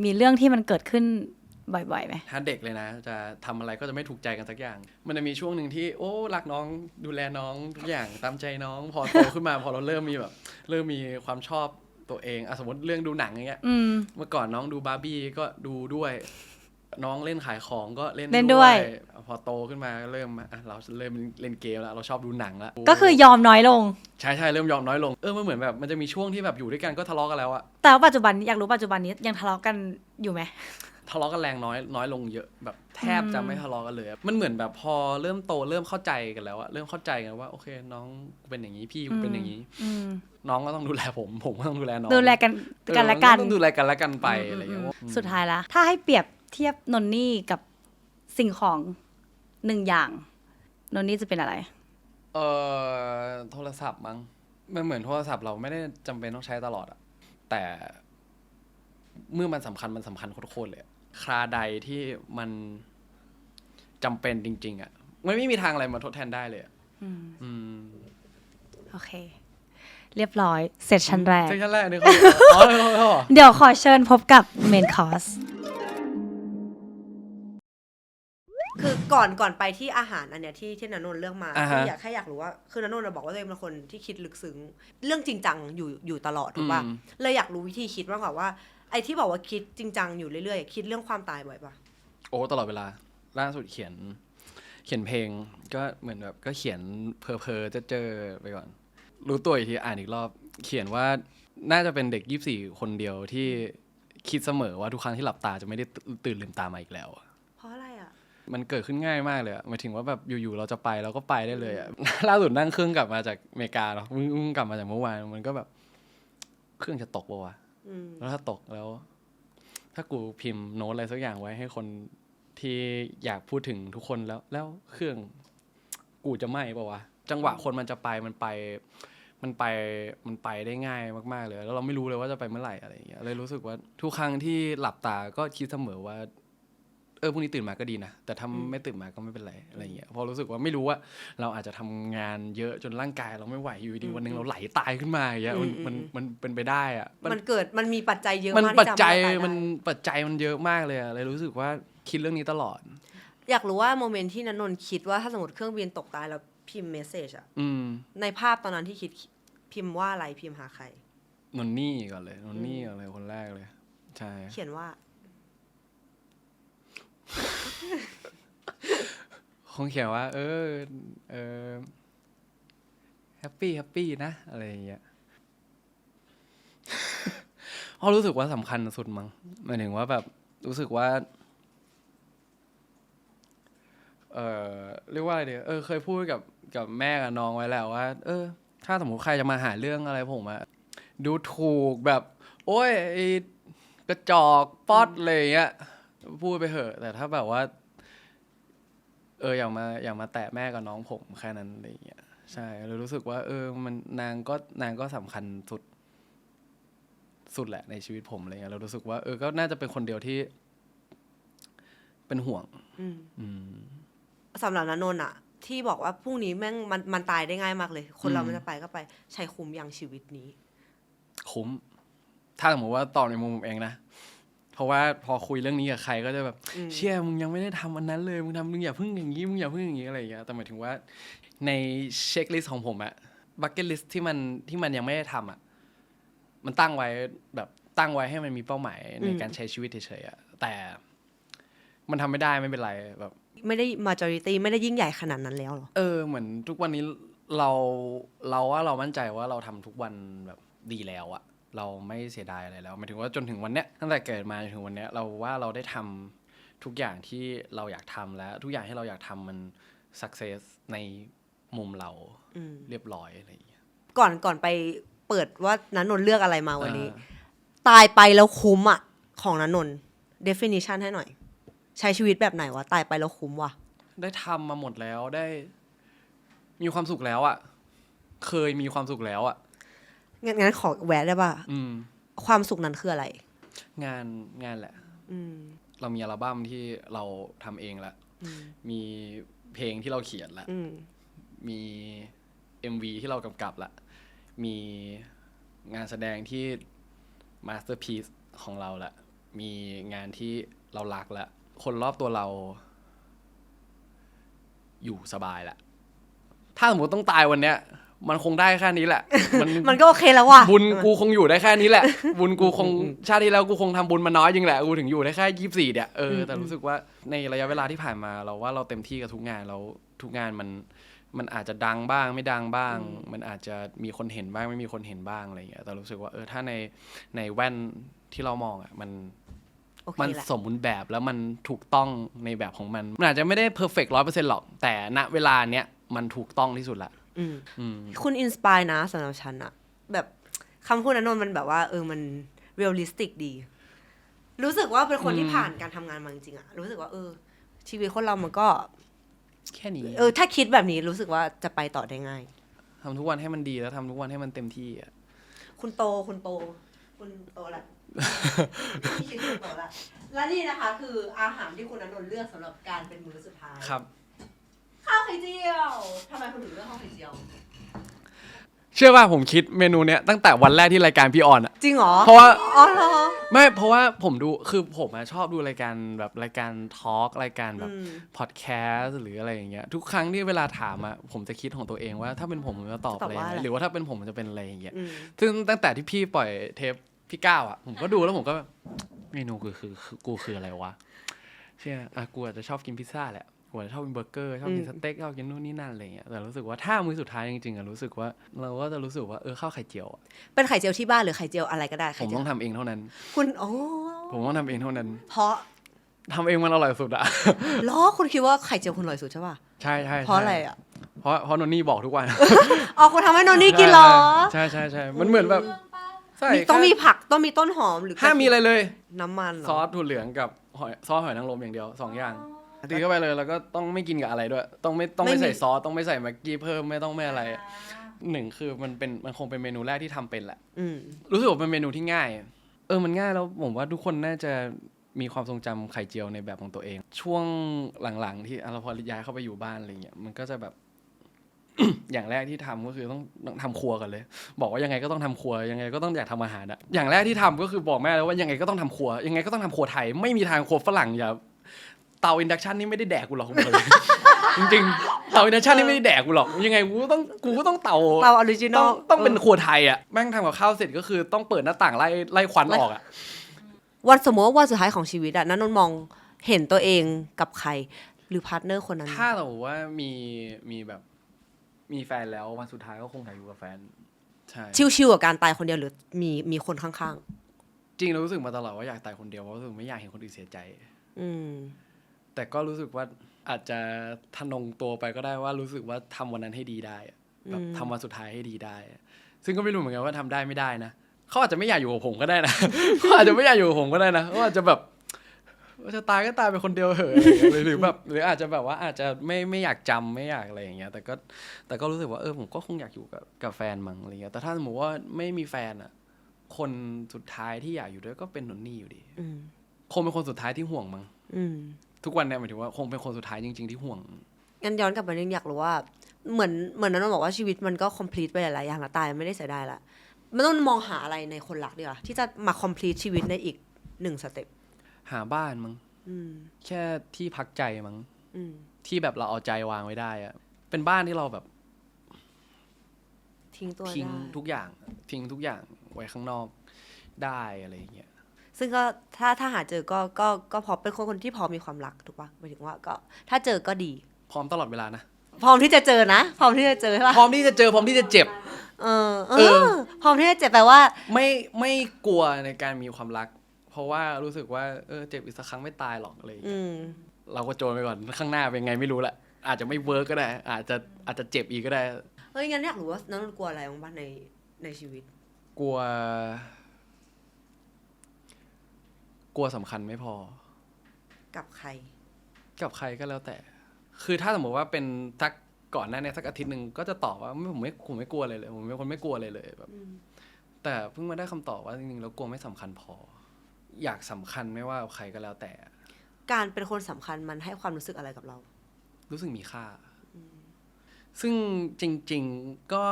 มีเรื่องที่มันเกิดขึ้นบ่อยๆไหมถ้าเด็กเลยนะจะทำอะไรก็จะไม่ถูกใจกันสักอย่างมันจะมีช่วงหนึ่งที่รักน้องดูแลน้องทุกอย่างตามใจน้องพอโตขึ้นมาพอเราเริ่มมีความชอบตัวเองสมมติเรื่องดูหนังอย่างเงี้ยเมื่อก่อนน้องดูบาร์บี้ก็ดูด้วยน้องเล่นขายของก็เล่นด้วยพอโตขึ้นมาเริ่มเราเริ่มเล่นเกมแล้วเราชอบดูหนังแล้วก็คือยอมน้อยลงใช่เริ่มยอมน้อยลงมันเหมือนแบบมันจะมีช่วงที่แบบอยู่ด้วยกันก็ทะเลาะกันแล้วอะแต่ว่าปัจจุบันอยากรู้ปัจจุบันนี้ยังทะเลาะกันอยู่ไหมทะเลาะกันแรงน้อยลงเยอะแบบแทบจะไม่ทะเลาะกันเลยมันเหมือนแบบพอเริ่มโตเริ่มเข้าใจกันแล้วอะเริ่มเข้าใจกันว่าโอเคน้องเป็นอย่างนี้พี่เป็นอย่างนี้น้องก็ต้องดูแลผมก็ต้องดูแลน้องดูแลกันและกันต้องดูแลกันและกันไปอะไรอย่างเงี้ยสุดท้ายละถ้าให้เปรียบเทียบนนนี่กับสิ่งของหนึ่งอย่างนนนี่จะเป็นอะไรโทรศัพท์มั้งมันเหมือนโทรศัพท์เราไม่ได้จำเป็นต้องใช้ตลอดอะแต่เมื่อมันสำคัญโคตรเลยคราใดที่มันจำเป็นจริงๆอะมันไม่มีทางอะไรมาทดแทนได้เลยโอเคเรียบร้อยเสร็จชั้นแรกนี่เดี๋ยวขอเชิญพบกับเมนคอร์สคือก่อนไปที่อาหารอันเนี้ยที่ณนนท์เลือกมาคืออยากรู้ว่าคือณนนท์บอกว่าตัวเองเป็นคนที่คิดลึกซึ้งเรื่องจริงจังอยู่ตลอดถูกป่ะเลยอยากรู้วิธีคิดมากกว่าว่าไอ้ที่บอกว่าคิดจริงจังอยู่เรื่อยๆคิดเรื่องความตายบ่อยป่ะตลอดเวลาล่าสุดเขียนเพลงก็เหมือนแบบก็เขียนเพอเจอไปก่อนรู้ตัวอีกทีอ่านอีกรอบเขียนว่าน่าจะเป็นเด็ก24คนเดียวที่คิดเสมอว่าทุกครั้งที่หลับตาจะไม่ได้ตื่นลืมตามาอีกแล้วเพราะอะไรอ่ะมันเกิดขึ้นง่ายมากเลยหมายถึงว่าแบบอยู่ๆเราจะไปเราก็ไปได้เลยล่าสุดนั่งเครื่องกลับมาจากอเมริกาเนาะกลับมาจากเมื่อวานมันก็แบบเครื่องจะตกป่ะแล้วถ้าตกแล้วถ้ากูพิมพ์โน้ตอะไรสักอย่างไว้ให้คนที่ ที่อยากพูดถึงทุกคนแล้วเครื่องกูจะไหม้ป่าววะจังหวะคนมันจะไปมันไปได้ง่ายมากๆเลยแล้วเราไม่รู้เลยว่าจะไปเมื่อไหร่อะไรอย่างเงี้ยเลยรู้สึกว่าทุกครั้งที่หลับตาก็คิดเสมอว่าพรุ่งนี้ตื่นมาก็ดีนะแต่ถ้าไม่ตื่นมาก็ไม่เป็นไรอะไรอย่างเงี้ยพอรู้สึกว่าไม่รู้ว่าเราอาจจะทำงานเยอะจนร่างกายเราไม่ไหวอยู่ดีวันนึงเราไหลตายขึ้นมาอย่างเงี้ยมันเป็นไปได้อะมันมีปัจจัยเยอะมากที่ปัจจัยทำให้เราตายได้ ปัจจัยมันเยอะมากเลยอะเลยรู้สึกว่าคิดเรื่องนี้ตลอดอยากรู้ว่าโมเมนต์ที่ณนนท์คิดว่าถ้าสมมติเครื่องบินตกตายแล้วพิมพ์เมสเซจอะในภาพตอนนั้นที่คิดพิมพ์ว่าอะไรพิมพ์หาใครนนนี่ก่อนเลยคนแรกเลยใช่เขียนว่าคงเขียนว่าแฮปปี้นะอะไรอย่างเงี้ยเพราะรู้สึกว่าสำคัญสุดมั้งหมายถึงว่าแบบรู้สึกว่าเรียกว่าอะไรดีเคยพูดกับแม่กับน้องไว้แล้วว่าถ้าสมมติใครจะมาหาเรื่องอะไรผมอะดูถูกแบบโอ้ยไอ้กระจอกป๊อดอะไรอย่างเงี้ยพูดไปเถอะแต่ถ้าแบบว่าอยากมาแตะแม่กับน้องผมแค่นั้นอะไรอย่างเงี้ยใช่เลยรู้สึกว่ามันนางก็สำคัญสุดแหละในชีวิตผมอะไรเงี้ยเรารู้สึกว่าก็น่าจะเป็นคนเดียวที่เป็นห่วงสำหรับณนนท์อะที่บอกว่าพรุ่งนี้แม่งมันตายได้ง่ายมากเลยคนเรามันจะไปก็ไปใช้คุ้มอย่างชีวิตนี้คุ้มถ้าสมมติว่าตอบในมุมผมเองนะเพราะว่าพอคุยเรื่องนี้กับใครก็จะแบบเชี่ยมึงยังไม่ได้ทำอันนั้นเลยมึงอย่าพึ่งอย่างนี้มึงอย่าพึ่งอย่างนี้อะไรอย่างเงี้ยแต่หมายถึงว่าในเช็คลิสต์ของผมอะบัคเก็ตลิสต์ที่มันยังไม่ได้ทำอะมันตั้งไว้ให้มันมีเป้าหมายในการใช้ชีวิตเฉยๆอะแต่มันทำไม่ได้ไม่เป็นไรแบบไม่ได้ majority ไม่ได้ยิ่งใหญ่ขนาดนั้นแล้วหรอเหมือนทุกวันนี้เราว่าเรามั่นใจว่าเราทำทุกวันแบบดีแล้วอะเราไม่เสียดายอะไรแล้วหมายถึงว่าจนถึงวันเนี้ยตั้งแต่เกิดมาจนถึงวันเนี้ยเราว่าเราได้ทำทุกอย่างที่เราอยากทำแล้วทุกอย่างที่เราอยากทำมัน success ในมุมเราเรียบร้อยอะไรอย่างเงี้ยก่อนไปเปิดว่าณนนท์เลือกอะไรมาวันนี้ตายไปแล้วคุ้มอ่ะของณนนท์ definition ให้หน่อยใช้ชีวิตแบบไหนวะตายไปแล้วคุ้มวะได้ทำมาหมดแล้วได้มีความสุขแล้วอ่ะเคยมีความสุขแล้วอ่ะงั้นขอแวะได้ป่ะความสุขนั้นคืออะไรงานแหละเรามีอัลบั้มที่เราทำเองละมีเพลงที่เราเขียนละมี MV ที่เรากำกับละมีงานแสดงที่มาสเตอร์พีซของเราละมีงานที่เรารักละคนรอบตัวเราอยู่สบายละถ้าสมมติต้องตายวันเนี้ยมันคงได้แค่นี้แหละมันก็โอเคแล้วว่ะบุญกูคงอยู่ได้แค่นี้แหละบุญกูคงชาติที่แล้วกูคงทำบุญมาน้อยจริงแหละกูถึงอยู่ได้แค่24เนี่ยแต่รู้สึกว่าในระยะเวลาที่ผ่านมาเราว่าเราเต็มที่กับทุกงานแล้วทุกงานมันอาจจะดังบ้างไม่ดังบ้างมันอาจจะมีคนเห็นบ้างไม่มีคนเห็นบ้างอะไรอย่างเงี้ยแต่รู้สึกว่าถ้าในแว่นที่เรามองอ่ะมันสมบูรณ์แบบแล้วมันถูกต้องในแบบของมันอาจจะไม่ได้เพอร์เฟกต์ 100% หรอกแต่ณเวลาเนี้ยมันถูกต้องที่สุดละคุณอินสปายนะสำหรับฉันอะแบบคำพูดนั้นมันแบบว่ามันเรียลลิสติกดีรู้สึกว่าเป็นคนที่ผ่านการทำงานมาจริงๆอะรู้สึกว่าชีวิตคนเรามันก็แค่นี้ถ้าคิดแบบนี้รู้สึกว่าจะไปต่อได้ง่ายทำทุกวันให้มันดีแล้วทำทุกวันให้มันเต็มที่อะคุณโตละพี่คิดคุณโตละและนี่นะคะคืออาหารที่คุณณนท์เลือกสำหรับการเป็นมื้อสุดท้ายครับข้าวไข่เจียวทำไมคุณถึงเลือกข้าวไข่เจียวเชื่อว่าผมคิดเมนูเนี้ยตั้งแต่วันแรกที่รายการพี่ออนอะจริงเหรอเพราะว่าไม่เพราะว่าผมดูคือผมชอบดูรายการแบบรายการทอล์กรายการแบบพอดแคสต์หรืออะไรอย่างเงี้ยทุกครั้งที่เวลาถามอะผมจะคิดของตัวเองว่าถ้าเป็นผมจะตอบอะไรหรือว่าถ้าเป็นผมจะเป็นอะไรอย่างเงี้ยซึ่งตั้งแต่ที่พี่ปล่อยเทปพี่ก้าวอะผมก็ดูแล้วผมก็เมนูคืออะไรวะเชื่อกูอาจจะชอบกินพิซซ่าแหละผมชอบกินเบอร์เกอร์ชอบกินสเต็กชอบกินนู่นนี่นั่นอะไรเงี้ยแต่รู้สึกว่าถ้ามื้อสุดท้ายจริงๆรู้สึกว่าเราก็จะรู้สึกว่าข้าวไข่เจียวเป็นไข่เจียวที่บ้านหรือไข่เจียวอะไรก็ได้ผมต้องทำเองเท่านั้นคุณผมต้องทำเองเท่านั้นเพราะทำเองมันอร่อยสุดอะล้อคุณคิดว่าไข่เจียวคุณอร่อยสุดใช่ป่ะใช่เพราะอะไรอะเพราะโนนี่บอกทุกวันคุณทำให้โนนี่กินเหรอใช่มันเหมือนแบบต้องมีผักต้องมีต้นหอมหรือห้ามมีอะไรเลยน้ำมันซอสถั่วเหลืองกับ ซอสหอยนางรมอย่างเดียว2 อย่างตีเข้าไปเลยแล้วก็ต้องไม่กินกับอะไรด้วยต้องไม่ใส่ซอสต้องไม่ใส่แม็กกี้เพิ่มไม่ต้องไม่อะไรหนึ่งคือมันคงเป็นเมนูแรกที่ทำเป็นแหละรู้สึกว่าเป็นเมนูที่ง่ายมันง่ายแล้วผมว่าทุกคนน่าจะมีความทรงจำไข่เจียวในแบบของตัวเองช่วงหลังๆที่เราพอย้ายเข้าไปอยู่บ้านอะไรเงี้ยมันก็จะแบบ อย่างแรกที่ทำก็คือต้องทำครัวกันเลยบอกว่ายังไงก็ต้องทำครัวยังไงก็ต้องอยากทำอาหารอะอย่างแรกที่ทำก็คือบอกแม่แล้วว่ายังไงก็ต้องทำครัวยังไงก็ต้องทำครัวไทยไม่มีทางครัวฝรั่งอย่าเตาอินดักชันนี่ไม่ได้แดกกูหรอกผมเลย จริงๆเตาอินดักชันนี่ไม่ได้แดกกูหรอกยังไงกูก็ต้องเตาออริจินอลต้องเป็นครัวไทยอะแม่งทำกับข้าวเสร็จก็คือต้องเปิดหน้าต่างไล่ควันออกอะวันสมมติว่าวันสุดท้ายของชีวิตอะณนนท์มองเห็นตัวเองกับใครหรือพาร์ทเนอร์คนนั้นถ้าสมมติว่ามีแบบมีแฟนแล้ววันสุดท้ายก็คงอยากอยู่กับแฟนใช่ชิวๆกับการตายคนเดียวหรือมีคนข้างๆจริงเรารู้สึกมาตลอดว่าอยากตายคนเดียวเพราะรู้สึกไม่อยากเห็นคนอื่นเสียใจแต่ก็รู้สึกว่าอาจจะทะนงตัวไปก็ได้ว่ารู้สึกว่าทำวันนั้นให้ดีได้แบบทำวันสุดท้ายให้ดีได้ซึ่งก็ไม่รู้เหมือนกันว่าทำได้ไม่ได้นะเขาอาจจะไม่อยากอยู่กับผมก็ได้นะ เขาอาจจะไม่อยากอยู่กับผมก็ได้นะเขาอาจจะแบบจะตายก็ตายไปคนเดียวเหอะหรือแบบหรืออาจจะแบบว่าอาจจะไม่อยากจำไม่อยากอะไรอย่างเงี้ยแต่ก็รู้สึกว่าผมก็คงอยากอยู่กับแฟนมั้งอะไรเงี้ยแต่ถ้าสมมติว่าไม่มีแฟนอ่ะคนสุดท้ายที่อยากอยู่ด้วยก็เป็นนนนี่อยู่ดีคงเป็นคนสุดท้ายที่ห่วงมั้งทุกวันเนี่ยหมายถึงว่าคงเป็นคนสุดท้ายจริงๆที่ห่วงงั้นย้อนกลับมาเรื่องอยากรู้ว่าเหมือนนั้นบอกว่าชีวิตมันก็ complete ไปหลายๆอย่างแล้วตายไม่ได้เสียดายละมันต้องมองหาอะไรในคนรักดีกว่าที่จะมา complete ชีวิตในอีก1 สเต็ปหาบ้านมั้งแค่ที่พักใจมั้งที่แบบเราเอาใจวางไว้ได้อะเป็นบ้านที่เราแบบทิ้งทุกอย่างไว้ข้างนอกได้อะไรอย่างเงี้ยซึ่งก็ถ้าหาเจอก็พอเป็นคนที่พร้อมมีความรักถูกป่ะหมายถึงว่าก็ถ้าเจอก็ดีพร้อมตลอดเวลานะพร้อมที่จะเจอนะพร้อมที่จะเจอใช่ป่ะพร้อมที่จะเจอพร้อมที่จะเจ็บพร้อมที่จะเจ็บแปลว่าไม่กลัวในการมีความรักเพราะว่ารู้สึกว่าเจ็บอีกสักครั้งไม่ตายหรอกอะไรอย่างเงี้ยเราก็โจนไปก่อนข้างหน้าเป็นไงไม่รู้แหละอาจจะไม่เวิร์กก็ได้อาจจะเจ็บอีกก็ได้เฮ้ยงั้นอยากรู้ว่าน้องกลัวอะไรบ้างในชีวิตกลัวสำคัญไม่พอกับใครก็แล้วแต่คือถ้าสมมติว่าเป็นสักก่อนหน้านี้สักอาทิตย์นึงก็จะตอบว่าผมไม่กลัวเลยผมเป็นคนไม่กลัวเลยแบบแต่เพิ่งมาได้คำตอบว่าจริงๆแล้วกลัวไม่สำคัญพออยากสำคัญไม่ว่าใครก็แล้วแต่การเป็นคนสำคัญมันให้ความรู้สึกอะไรกับเรารู้สึกมีค่าซึ่งจริงๆก็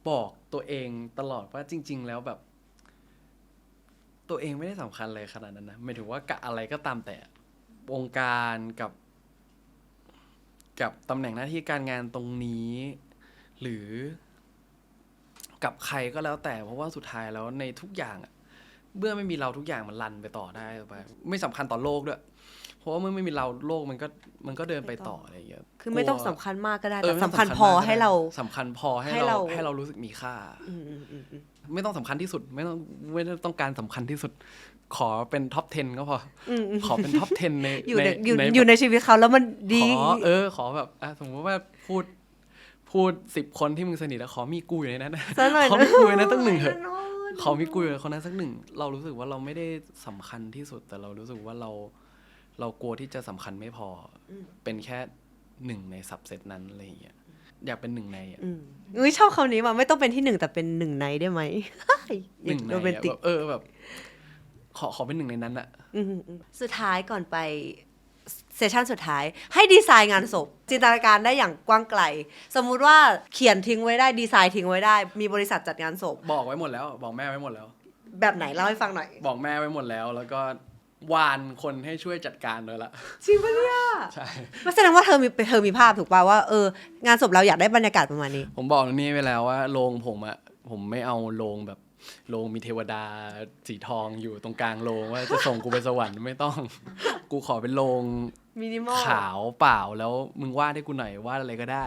บอกตัวเองตลอดว่าจริงๆแล้วแบบตัวเองไม่ได้สำคัญเลยขนาดนั้นนะหมายถึงว่ากะอะไรก็ตามแต่วงการกับตำแหน่งหน้าที่การงานตรงนี้หรือกับใครก็แล้วแต่เพราะว่าสุดท้ายแล้วในทุกอย่างเมื่อไม่มีเราทุกอย่างมันรันไปต่อได้ไปไม่สำคัญต่อโลกด้วยเพราะว่าเมื่อไม่มีเราโลกมันก็เดินไปต่ออะไรอย่างเงี้ยคือไม่ต้องสำคัญมากก็ได้แต่สำคัญพอให้เราสำคัญพอให้เรารู้สึกมีค่าไม่ต้องสำคัญที่สุดไม่ต้องการสำคัญที่สุดขอเป็นท็อป 10 ก็พอขอเป็นท็อป 10 ในอยู่ในชีวิตเขาแล้วมันดีขอแบบสมมติว่าพูด10 คนที่มึงสนิทแล้วขอมีกูอยู่ในนั้นขอมีกูอยู่ในนั้นตั้ง1เถอะขอมีกูอยู่ในคนนั้นสัก1เรารู้สึกว่าเราไม่ได้สำคัญที่สุดแต่เรารู้สึกว่าเรากลัวที่จะสำคัญไม่พอเป็นแค่1ในซับเซตนั้นอะไรอย่างเงี้ยอยากเป็น1ในชอบคำนี้มาไม่ต้องเป็นที่1แต่เป็น1ในได้ไหม1ในแบบขอเป็น1ในนั้นอะสุดท้ายก่อนไปเซสชั่นสุดท้ายให้ดีไซน์งานศพจินตนาการได้อย่างกว้างไกลสมมุติว่าเขียนทิ้งไว้ได้ดีไซน์ทิ้งไว้ได้มีบริษัทจัดงานศพบอกไว้หมดแล้วบอกแม่ไว้หมดแล้วแบบไหนเล่าให้ฟังหน่อยบอกแม่ไว้หมดแล้วก็วานคนให้ช่วยจัดการเลยละจริงปะเนี่ยใช่แสดงว่าเธอมีภาพถูกป่ะว่างานศพเราอยากได้บรรยากาศประมาณนี้ผมบอกนี่ไปแล้วว่าโรงผมไม่เอาโรงแบบโรงมีเทวดาสีทองอยู่ตรงกลางโรงว่าจะส่งกูไปสวรรค์ไม่ต้องกูขอเป็นโรงมินิมอลขาวเปล่าแล้วมึงวาดให้กูหน่อยวาดอะไรก็ได้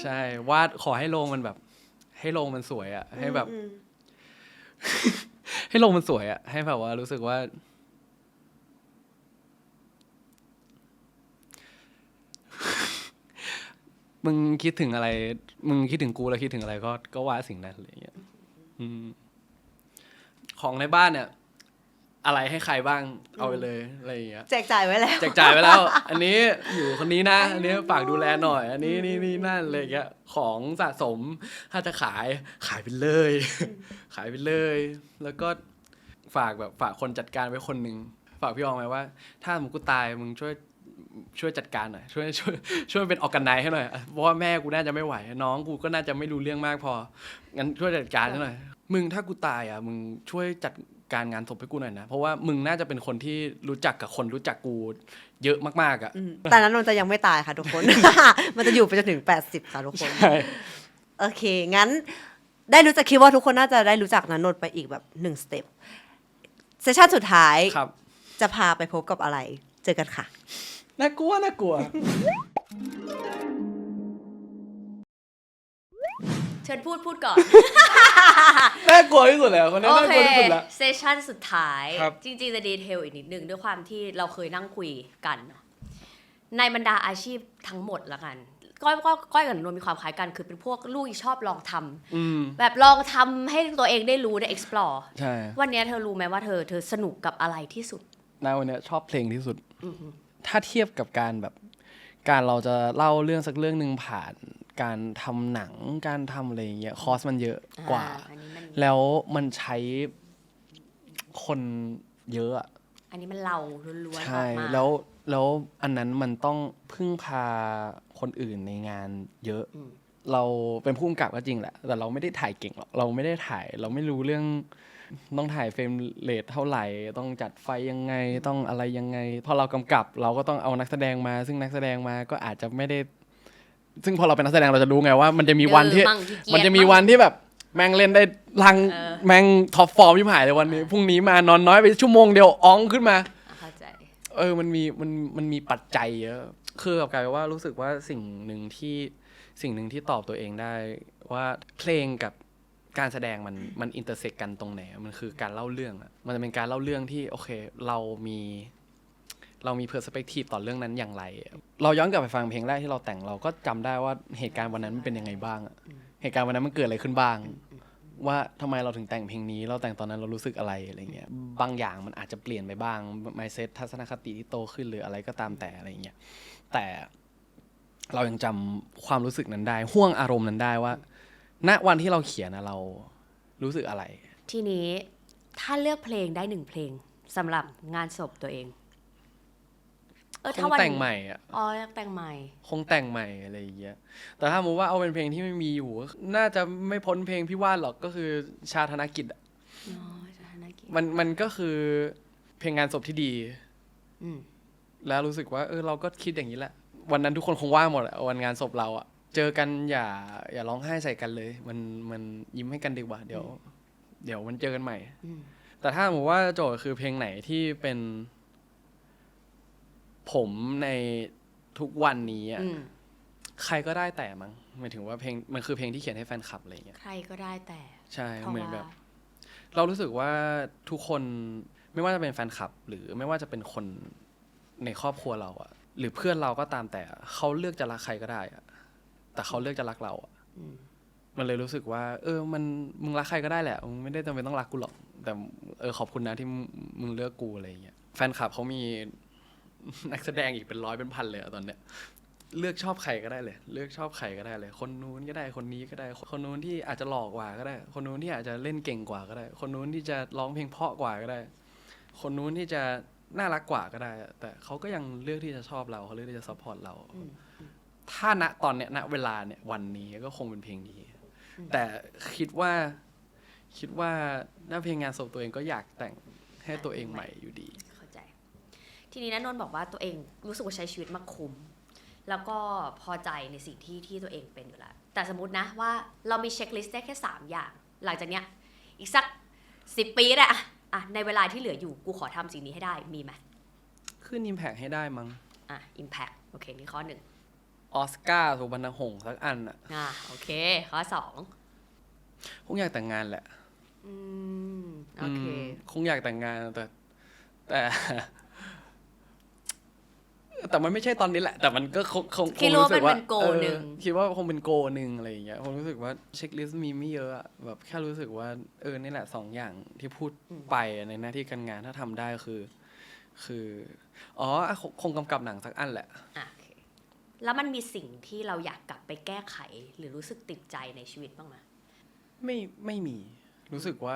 ใช่วาดขอให้โรงมันแบบให้โรงมันสวยอ่ะให้แบบให้โลกมันสวยอะให้แบบว่ารู้สึกว่ามึงคิดถึงอะไรมึงคิดถึงกูแล้วคิดถึงอะไรก็ว่าสิ่งนั้นอะไรอย่างเงี้ยของในบ้านเนี่ย อะไรให้ใครบ้างเอาไปเลยอะไรอย่างเงี้ย แจกจ่ายไว้แล้ว แจกจ่ายไปแล้ว อันนี้อยู่คนนี้นะ อันนี้ฝากดูแลหน่อย อันนี้นี่นั่นอะไรอย่างเงี้ยของสะสมถ้าจะขายไปเลย ขายไปเลย แล้วก็ฝากคนจัดการไว้คนหนึ่งฝากพี่อองไว้ว่า ถ้ามึงกูตายมึงช่วยจัดการหน่อยช่วยเป็นออร์แกไนซ์ให้หน่อยเพราะว่าแม่กูน่าจะไม่ไหวน้องกูก็น่าจะไม่รู้เรื่องมากพองั้นช่วยจัดการให้หน่อยมึงถ้ากูตายอ่ะมึงช่วยจัดการงานศพให้กูหน่อยนะเพราะว่ามึงน่าจะเป็นคนที่รู้จักกับคนรู้จักกูเยอะมากๆอ่ะ แต่นั้นนนท์จะยังไม่ตายค่ะทุกคน มันจะอยู่ไปจนถึง80ค่ะทุกคน ใช่ โอเคงั้นได้รู้จักคิดว่าทุกคนน่าจะได้รู้จักนันนนท์ไปอีกแบบ1สเต็ปเซสชั่นสุดท้าย ครับ จะพาไปพบกับอะไรเจอกันค่ะ น่ากลัว เชิญพูดก่อน น่ากลัวที่สุดแล้วคนนี้ โอ น่า เค กลัวที่สุดแล้ว เซสชั่นสุดท้าย ครับ จริงๆจะดีเทลอีกนิดนึงด้วยความที่เราเคยนั่งคุยกันเนอะในบรรดาอาชีพทั้งหมดละกันก้อยกับนนท์มีความคล้ายกันคือเป็นพวกลูกที่ชอบลองทำแบบลองทำให้ตัวเองได้รู้ได้ explore ใช่ วันนี้เธอรู้ไหมว่าเธอสนุกกับอะไรที่สุด ณวันเนี้ยชอบเพลงที่สุดถ้าเทียบกับการแบบการเราจะเล่าเรื่องสักเรื่องหนึ่งผ่านการทำหนังการทำอะไรอย่างเงี้ยคอสมันเยอะกว่า อันนี้มัน แล้วมันใช้คนเยอะอะ อันนี้มันเราล้วนๆอ ใช่ อกมา แล้วอันนั้นมันต้องพึ่งพาคนอื่นในงานเยอะ เราเป็นผู้กำกับก็จริงแหละแต่เราไม่ได้ถ่ายเก่งหรอกเราไม่ได้ถ่ายเราไม่รู้เรื่องต้องถ่ายเฟรมเรทเท่าไหร่ต้องจัดไฟยังไงต้องอะไรยังไงพอเรากำกับเราก็ต้องเอานักแสดงมาซึ่งนักแสดงมาก็อาจจะไม่ได้ซึ่งพอเราเป็นนักแสดงเราจะรู้ไงว่ามันจะมีวันที่ มันจะมีวันที่แบบแม่งเล่นได้ลังแม่งท็อปฟอร์มที่หายเลยวันนี้พรุ่งนี้มานอนน้อยไปชั่วโมงเดียวอ้องขึ้นมา เข้าใจ มันมีปัจจัยเยอะคือกับกลายเป็นว่ารู้สึกว่าสิ่งหนึ่งที่ตอบตัวเองได้ว่าเพลงกับการแสดงมันอินเตอร์เซ็กกันตรงไหนมันคือการเล่าเรื่องอะมันจะเป็นการเล่าเรื่องที่โอเคเรามีเพอร์สเปกทีฟต่อเรื่องนั้นอย่างไรเราย้อนกลับไปฟังเพลงแรกที่เราแต่งเราก็จำได้ว่าเหตุการณ์วันนั้นมันเป็นยังไงบ้างอะเหตุการณ์วันนั้นมันเกิดอะไรขึ้นบ้างว่าทำไมเราถึงแต่งเพลงนี้เราแต่งตอนนั้นเรารู้สึกอะไรอะไรเงี้ยบางอย่างมันอาจจะเปลี่ยนไปบ้าง mindset ทัศนคติที่โตขึ้นหรืออะไรก็ตามแต่อะไรเงี้ยแต่เรายังจำความรู้สึกนั้นได้ห่วงอารมณ์นั้นได้ว่าณวันที่เราเขียนเรารู้สึกอะไร ทีนี้ถ้าเลือกเพลงได้1เพลงสำหรับงานศพตัวเอง คงแต่งใหม่อ่ะ อ๋ออยากแต่งใหม่ คงแต่งใหม่อะไรอย่างเงี้ยแต่ถ้าสมมติว่าเอาเป็นเพลงที่ไม่มีอยู่น่าจะไม่พ้นเพลงพี่ว่านหรอกก็คือชาธนกิจอะ อ๋อชาธนกิจ มันก็คือเพลงงานศพที่ดี อืม แล้วรู้สึกว่าเราก็คิดอย่างนี้แหละวันนั้นทุกคนคงว่างหมดอะวันงานศพเราอะเจอกันอย่าร้องไห้ใส่กันเลยมันยิ้มให้กันดีกว่าเดี๋ยวมันเจอกันใหม่ แต่ถ้าสมมติว่าโจทย์คือเพลงไหนที่เป็นผมในทุกวันนี้อะใครก็ได้แต่มั้งหมายถึงว่าเพลงมันคือเพลงที่เขียนให้แฟนคลับอะไรอย่างเงี้ย ใครก็ได้แต่ ใช่ เพราะ เหมือนแบบ ว่า เรารู้สึกว่าทุกคนไม่ว่าจะเป็นแฟนคลับ หรือไม่ว่าจะเป็นคนในครอบครัวเราอะหรือเพื่อนเราก็ตามแต่เขาเลือกจะรักใครก็ได้อะแต่เขาเลือกจะรักเราอะมันเลยรู้สึกว่ามึงรักใครก็ได้แหละมึงไม่ได้จำเป็นต้องรักกูหรอกแต่ขอบคุณนะที่มึงเลือกกูอะไรอย่างเงี้ยแฟนคลับเขามี นักแสดงอีกเป็นร้อยเป็นพันเลยอะตอนเนี้ยเลือกชอบใครก็ได้เลยเลือกชอบใครก็ได้เลยคนนู้นก็ได้คนนี้ก็ได้คนนู้นที่อาจจะหล่อกว่าก็ได้คนนู้นที่อาจจะเล่นเก่งกว่าก็ได้คนนู้นที่จะร้องเพลงเพราะกว่าก็ได้คนนู้นที่จะน่ารักกว่าก็ได้แต่เขาก็ยังเลือกที่จะชอบเราเขาเลือกที่จะซัพพอร์ตเราถ้าณตอนเนี้ยณเวลาเนี่ยวันนี้ก็คงเป็นเพลงนี้แต่คิดว่าหน้าเพลงงานศพตัวเองก็อยากแต่งให้ตัวเองใหม่อยู่ดี เข้าใจ ทีนี้นะนนท์บอกว่าตัวเองรู้สึกว่าใช้ชีวิตมาคุ้มแล้วก็พอใจในสิ่งที่ตัวเองเป็นอยู่แล้วแต่สมมตินะว่าเรามีเช็คลิสต์ได้แค่3อย่างหลังจากเนี้ยอีกสัก10 ปีแหละอ่ะในเวลาที่เหลืออยู่กูขอทำสิ่งนี้ให้ได้มีไหม ขึ้น Impact ให้ได้มั้ง impact โอเคนี่ข้อ 1ออสการ์สุวรรณหงส์สักอันอ่ะ โอเคข้อ คงอยากแต่งงานแหละ 2โอเค คงอยากแต่งงานแต่ แต่มันไม่ใช่ตอนนี้แหละ แต่มันก็คง คิดว่า รู้สึกว่า เป็นโกหนึ่ง คิดว่าคงเป็นโกหนึ่งอะไรอย่างเงี้ยผมรู้สึกว่าเช็คลิสต์มีไม่เยอะอะแบบแค่รู้สึกว่านี่แหละ2อย่างที่พูดไปในหน้าที่การงานถ้าทำได้คือคงกำกับหนังสักอันแหละ โอเคแล้วมันมีสิ่งที่เราอยากกลับไปแก้ไขหรือรู้สึกติดใจในชีวิตบ้างไหม ไม่มีรู้สึกว่า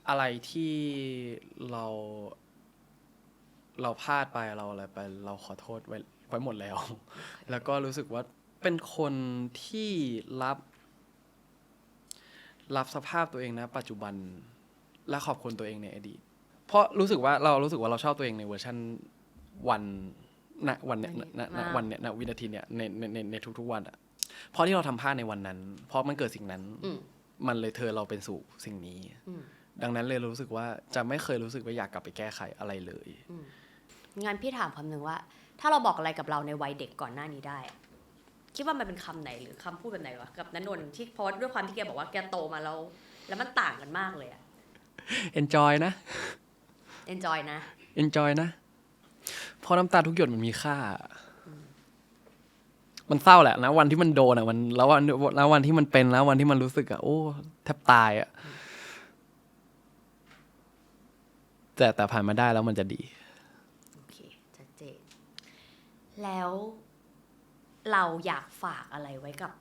อะไรที่เราพลาดไปเราอะไรไปเราขอโทษไว้หมดแล้ว แล้วก็รู้สึกว่าเป็นคนที่รับสภาพตัวเองนะปัจจุบันและขอบคุณตัวเองในอดีตเพราะรู้สึกว่าเราชอบตัวเองในเวอร์ชันวันวันเนี่ยวันเนี่ยวินาทีเนี่ยในทุกๆวันอ่ะเพราะที่เราทำพลาดในวันนั้นเพราะมันเกิดสิ่งนั้นมันเลยเราเป็นสู่สิ่งนี้ดังนั้นเลยรู้สึกว่าจะไม่เคยรู้สึกว่าอยากกลับไปแก้ไขอะไรเลยงั้นพี่ถามคำหนึ่งว่า ถ้าเราบอกอะไรกับเราในวัยเด็กก่อนหน้านี้ได้คิดว่ามันเป็นคำไหนหรือคำพูดแบบไหนวะกับณนนท์ที่เพราะด้วยความที่แกบอกว่าแกโตมาแล้วมันต่างกันมากเลยอะ enjoy นะ enjoy นะ enjoy นะเพราะน้ำตาทุกหยดมันมีค่ามันเศร้าแหละนะวันที่มันโดนอะมันแล้ววันที่มันเป็นแล้ววันที่มันรู้สึกอะโอ้แทบตายอะแต่ผ่านมาได้แล้วมันจะดีโอเคชัดเจนแล้วเราอยากฝากอะไรไว้กับ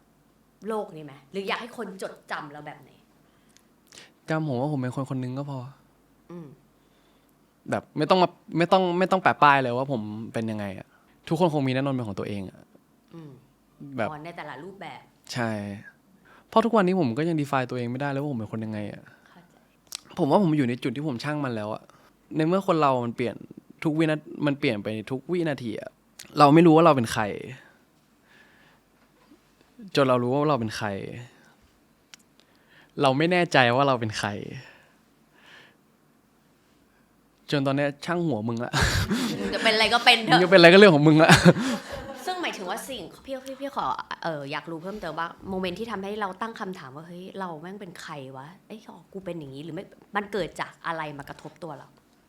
โลกนี้ไหมหรืออยากให้คนจดจำเราแบบไหนจำผมว่าผมเป็นคนนึงก็พอแบบไม่ต้องแปะป้ายเลยว่าผมเป็นยังไงอะทุกคนคงมีแน่นอนเป็นของตัวเองอะแบบในแต่ละรูปแบบใช่เพราะทุกวันนี้ผมก็ยัง define ตัวเองไม่ได้เลยว่าผมเป็นคนยังไงอะผมว่าผมอยู่ในจุดที่ผมช่างมันแล้วอะในเมื่อคนเรามันเปลี่ยนมันเปลี่ยนไปทุกวินาทีอะเราไม่รู้ว่าเราเป็นใครจนเรารู้ว่าเราเป็นใครเราไม่แน่ใจว่าเราเป็นใครจนตอนนี้ช่างหัวมึงละจะเป็นอะไรก็เป็นเถอะจะเป็นอะไรก็เรื่องของมึงละซึ่งหมายถึงว่าสิ่งพี่ขออยากรู้เพิ่มเติมว่าโมเมนต์ที่ทำให้เราตั้งคำถามว่าเฮ้ยเราแม่งเป็นใครวะกูเป็นอย่างนี้หรือไม่มันเกิดจากอะไรมากระทบตัวเรา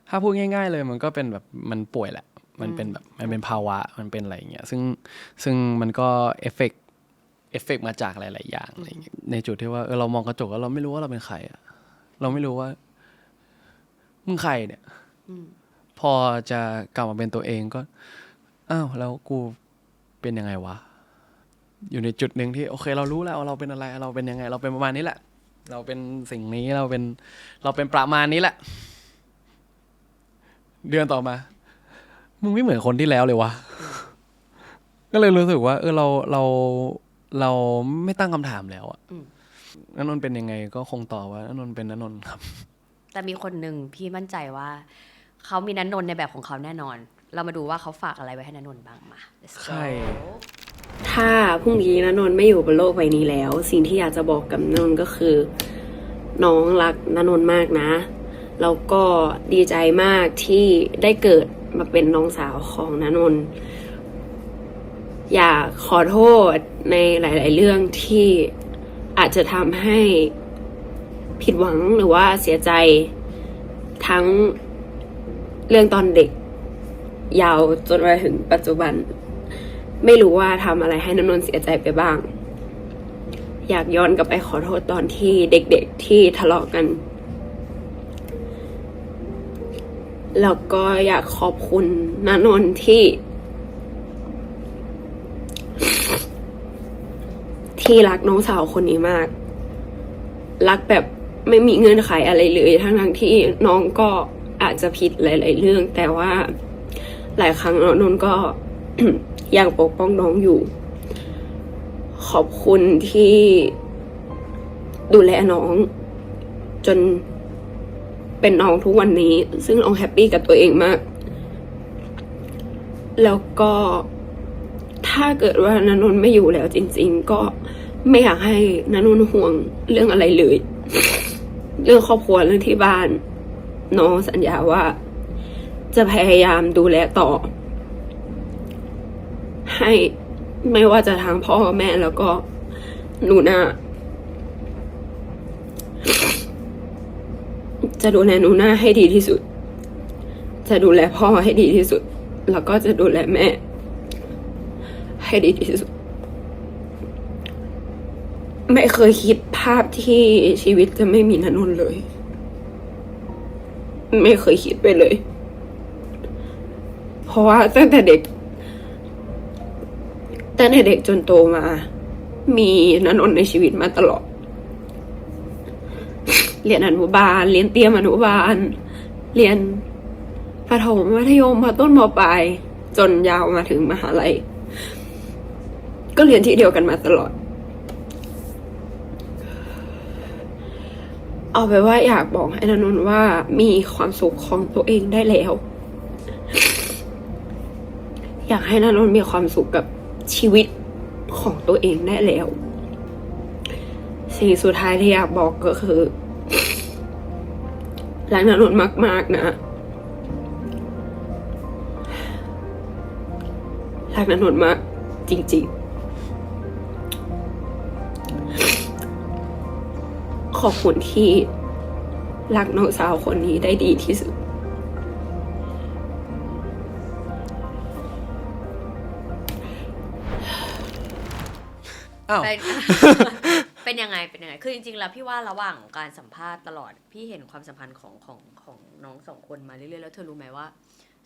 ถ้าพูดง่ายๆเลยมันก็เป็นแบบมันป่วยแหละมันเป็นแบบมันเป็นภาวะมันเป็นอะไรอย่างเงี้ยซึ่งมันก็เอฟเฟกต์มาจากหลายๆอย่างอะไรอย่างเงี้ยในจุดที่ว่าเรามองกระจกแล้วเราไม่รู้ว่าเราเป็นใครอะเราไม่รู้ว่ามึงใครเนี่ยพอจะกลับมาเป็นตัวเองก็อ้าวแล้วกูเป็นยังไงวะอยู่ในจุดหนึ่งที่โอเคเรารู้แล้วเราเป็นอะไรเราเป็นยังไงเราเป็นประมาณนี้แหละเราเป็นสิ่งนี้เราเป็นประมาณนี้แหละเดือนต่อมามึงไม่เหมือนคนที่แล้วเลยวะก็เลยรู้สึกว่าเราไม่ตั้งคำถามแล้วอะณนนท์เป็นยังไงก็คงตอบว่าณนนท์เป็นณนนท์ครับแต่มีคนหนึ่งพี่มั่นใจว่าเขามีณนนท์ในแบบของเขาแน่นอนเรามาดูว่าเขาฝากอะไรไว้ให้ณนนท์บ้างมาใช่ถ้าพรุ่งนี้ณนนท์ไม่อยู่บนโลกใบนี้แล้วสิ่งที่อยากจะบอกกับณนนท์ก็คือน้องรักณนนท์มากนะแล้วก็ดีใจมากที่ได้เกิดมาเป็นน้องสาวของณนนท์อยากขอโทษในหลายๆเรื่องที่อาจจะทำให้ผิดหวังหรือว่าเสียใจทั้งเรื่องตอนเด็กยาวจนมาถึงปัจจุบันไม่รู้ว่าทำอะไรให้ณนนท์เสียใจไปบ้างอยากย้อนกลับไปขอโทษตอนที่เด็กๆที่ทะเลาะกันแล้วก็อยากขอบคุณณนนท์ที่รักน้องสาวคนนี้มากรักแบบไม่มีเงื่อนไขอะไรเลยทั้งที่น้องก็อาจจะผิดหลายๆเรื่องแต่ว่าหลายครั้งณนนท์ก็ ยังปกป้องน้องอยู่ขอบคุณที่ดูแลน้องจนเป็นน้องทุกวันนี้ซึ่งน้องแฮปปี้กับตัวเองมากแล้วก็ถ้าเกิดว่าณนนท์ไม่อยู่แล้วจริงๆก็ไม่อยากให้ณนนท์ห่วงเรื่องอะไรเลยเรื่องครอบครัวเรื่องที่บ้านน้องสัญญาว่าจะพยายามดูแลต่อให้ไม่ว่าจะทางพ่อแม่แล้วก็หนูนาจะดูแลหนูนาให้ดีที่สุดจะดูแลพ่อให้ดีที่สุด แล้วก็จะดูแลแม่ให้ดีที่สุดไม่เคยคิดภาพที่ชีวิตจะไม่มีณนนท์เลย ไม่เคยคิดไปเลย เพราะว่าตั้งแต่เด็กจนโตมา มีณนนท์ในชีวิตมาตลอด เรียนอนุบาล เรียนเตรียมอนุบาล เรียนประถมมัธยมมต้นมปลายจนยาวมาถึงมหาลัย ก็เรียนที่เดียวกันมาตลอด เอาไปว่าอยากบอกให้ณนนท์ว่ามีความสุขของตัวเองได้แล้ว อยากให้ณนนท์มีความสุขกับชีวิตของตัวเองได้แล้ว สิ่งสุดท้ายที่อยากบอกก็คือรักณนนท์มากๆนะรักณนนท์มากจริงๆขอบคุณที่รักน้องสาวคนนี้ได้ดีที่สุด อ้าว เป็น เป็นยังไงคือจริงๆแล้วพี่ว่าระหว่างการสัมภาษณ์ตลอดพี่เห็นความสัมพันธ์ของน้องสองคนมาเรื่อยๆแล้วเธอรู้ไหมว่า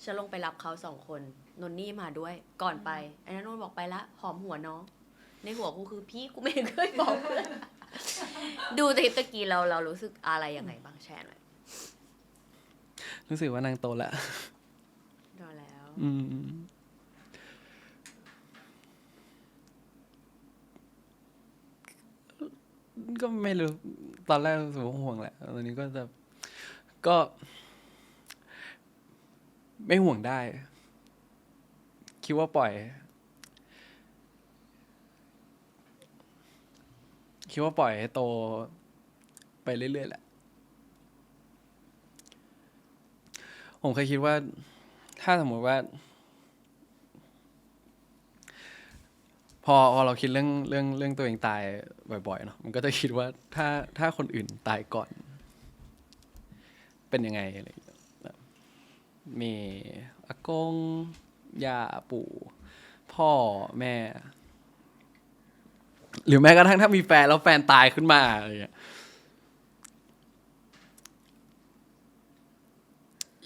ฉันลงไปรับเขาสองคนนนนี่มาด้วยก่อนไปไอ้นั่นนนบอกไปละหอมหัวน้องในหัวกูคือพี่กูไม่เคยบอกเลยดูคลิปตะกี้เรารู้สึกอะไรยังไงบ้างแชร์หน่อย รู้สึกว่านางโตแล้ว โดนแล้ว ก็ไม่รู้ตอนแรกรู้สึกว่าห่วงแหละตอนนี้ก็จะก็ไม่ห่วงได้ คิดว่าปล่อย คิดว่าปล่อยให้โตไปเรื่อยๆแหละผมเคยคิดว่าถ้าสมมติว่าพอเราคิดเรื่องตัวเองตายบ่อยๆเนาะมันก็จะคิดว่าถ้าคนอื่นตายก่อนเป็นยังไงอะไรอย่างเงี้ยแบบมีอากงย่าปู่พ่อแม่ หรือแม้กระทั่งถ้ามีแฟนแล้วแฟนตายขึ้นมาอะไรอย่างเงี้ย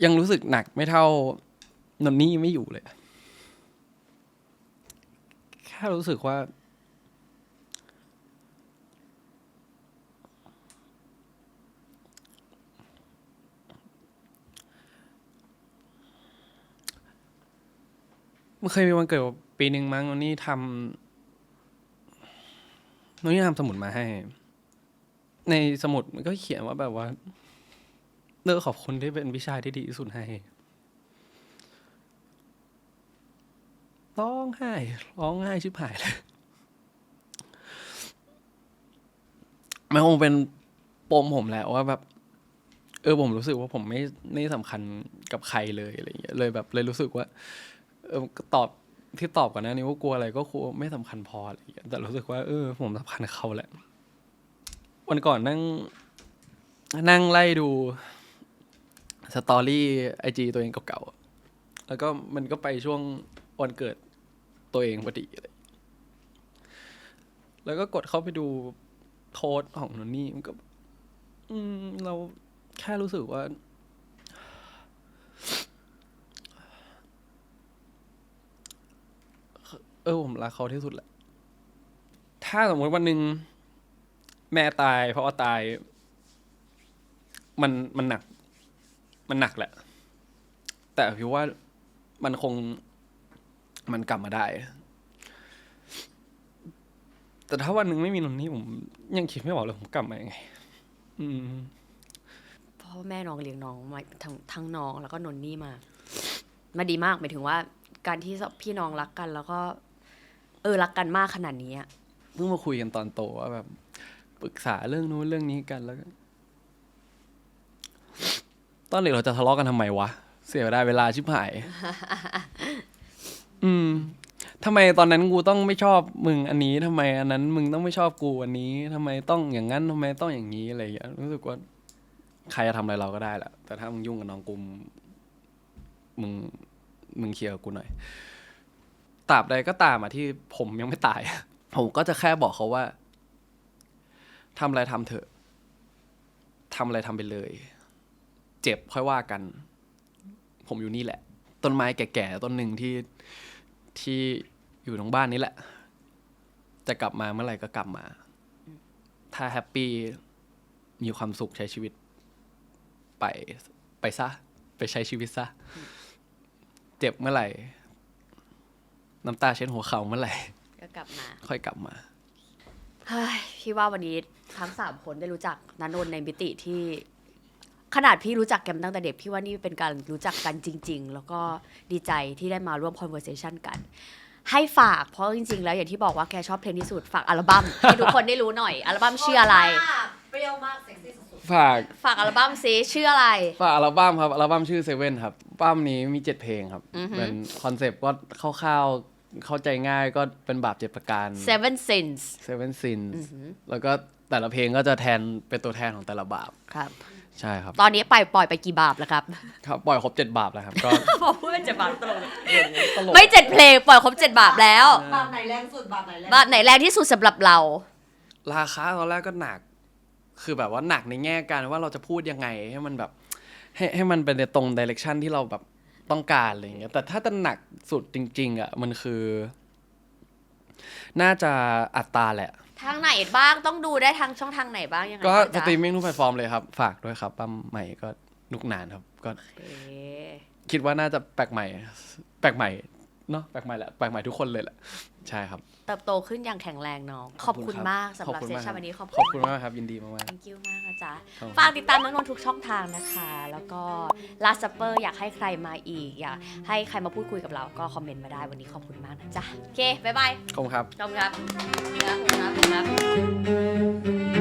ยังรู้สึกหนักไม่เท่านนนี่ไม่อยู่เลยแค่รู้สึกว่ามันเคยมีวันเกิดปีหนึ่งมั้งนนนี่ทำสมุดมาให้ ในสมุดมันก็เขียนว่าแบบว่าเลิกขอบคุณที่เป็นพี่ชายที่ดีที่สุดให้ร้องไห้ชิบหายเลยมันคงเป็นปมผมแหละว่าแบบผมรู้สึกว่าผมไม่สำคัญกับใครเลยอะไรอย่างเงี้ยเลยรู้สึกว่าก็ตอบก่อนหน้านี้ว่ากลัวอะไรก็กลัวไม่สำคัญพออะไรอย่างเงี้ยแต่รู้สึกว่าผมสำคัญกับเขาแหละวันก่อนนั่งไล่ดูสตอรี่IG ตัวเองเก่าๆแล้วก็มันก็ไปช่วงวันเกิดตัวเองพอดีเลยแล้วก็กดเข้าไปดูโพสต์ของนนนี่มันก็เราแค่รู้สึกว่าผมรักเขาที่สุดแหละถ้าสมมติวันหนึ่งแม่ตายเพราะว่าตายมันหนักแหละแต่พี่ว่ามันกลับมาได้แต่ถ้าวันหนึ่งไม่มีนนนี่ผมยังคิดไม่ออกเลยผมกลับมายังไงพ่อแม่น้องเลี้ยงน้องมาทั้งน้องแล้วก็นนนี่มาดีมากหมายถึงว่าการที่พี่น้องรักกันแล้วก็รักกันมากขนาดนี้เพิ่งมาคุยกันตอนโตว่าแบบปรึกษาเรื่องนู้นเรื่องนี้กันแล้วตอนเด็กเราจะทะเลาะกันทำไมวะเสียเวลาชิบหาย ทำไมตอนนั้นกูต้องไม่ชอบมึงอันนี้ทำไมอันนั้นมึงต้องไม่ชอบกูอันนี้ทำไมต้องอย่างนั้นทำไมต้องอย่างนี้อะไรอย่างเงี้ยรู้สึกว่าใครจะทำอะไรเราก็ได้แหละแต่ถ้ามึงยุ่งกับน้องกูมึง มึงเคลียร์กับกูหน่อยตราบใดก็ตามที่ผมยังไม่ตาย ผมก็จะแค่บอกเขาว่าทำอะไรทำเถอะทำอะไรทำไปเลย เจ็บค่อยว่ากัน ผมอยู่นี่แหละ ต้นไม้แก่ๆต้นหนึ่งที่อยู่ตรงบ้านนี้แหละ จะกลับมาเมื่อไหร่ก็กลับมา ถ้าแฮปปี้มีความสุขใช้ชีวิตไปซะไปใช้ชีวิตซะเจ็บเมื่อไหร่น้ำตาเช็ดหัวเข่าเมื่อไหร่ ก็กลับมา ค่อยกลับมา เฮ้ยพี่ว่าวันนี้ทั้ง3คนได้รู้จักณนนท์ในมิติที่ขนาดพี่รู้จักแกมตั้งแต่เด็กพี่ว่านี่เป็นการรู้จักกันจริง ๆ แล้วก็ดีใจที่ได้มาร่วม conversation กัน ให้ฝากเพราะจริง ๆ แล้วอย่างที่บอกว่าแกชอบเพลงที่สุดฝากอัลบั้ม ให้ทุกคนได้รู้หน่อยอัลบั้มชื่ออะไร เปรี้ยวมากเซ็กซี่สุด ฝาก อัลบั้มซิชื่ออะไร อัลบั้มครับอัลบั้มชื่อเซเว่นครับอัลบั้มนี้มี7เพลงครับ อือฮึ เป็นคอนเซปต์ก็คร่าวๆเข้าใจง่ายก็เป็นบาป7ประการ Seven Sins Seven Sins แล้วก็แต่ละเพลงก็จะเป็นตัวแทนของแต่ละบาป ครับ ใช่ครับ ตอนนี้ปล่อยไปกี่บาปแล้วครับ ครับปล่อยครบ7บาปแล้วครับก็ บอกพูดเป็น7 บาปตลกไม่7เพลงปล่อยครบ7 บาปแล้ว บาปไหนแรงสุดบาปไหนแรง บาปไหนแรงที่สุดสำหรับเรา ราคาตอนแรกก็หนัก คือแบบว่าหนักในแง่การว่าเราจะพูดยังไงให้มันแบบให้มันเป็นในตรงดิเรกชันที่เราแบบต้องการอะไรอย่างเงี้ยแต่ถ้าจะหนักสุดจริงๆอ่ะมันคือ น่าจะอัตราแหละ ทางไหนบ้างต้องดูได้ทางช่องทางไหนบ้างยังไง ก็ บ้าง ส จ๊ะ ตรีมมิ่งทุกแพลตฟอร์มเลยครับ ฝากด้วยครับปั้มใหม่ก็นุกนานครับก็ โอเค คิดว่าน่าจะแปลกใหม่เนาะแปลกใหม่แหละแปลกใหม่ทุกคนเลยแหละใช่ครับ เติบโตขึ้นอย่างแข็งแรงน้องขอบคุณมากสำหรับเซสชั่นวันนี้ขอบ ขอบคุณมากครับยินดีมาก thank you มากนะจ๊ะ ครับ ฝากติดตามน้องนนท์ทุกช่องทางนะคะ แล้วก็ Last Supper อยากให้ใครมาอีก อยากให้ใครมาพูดคุยกับเราก็คอมเมนต์มาได้วันนี้ขอบคุณมากนะจ๊ะ โอเค บ๊ายบาย ๆขอบคุณครับ ขอบคุณครับขอบคุณครับ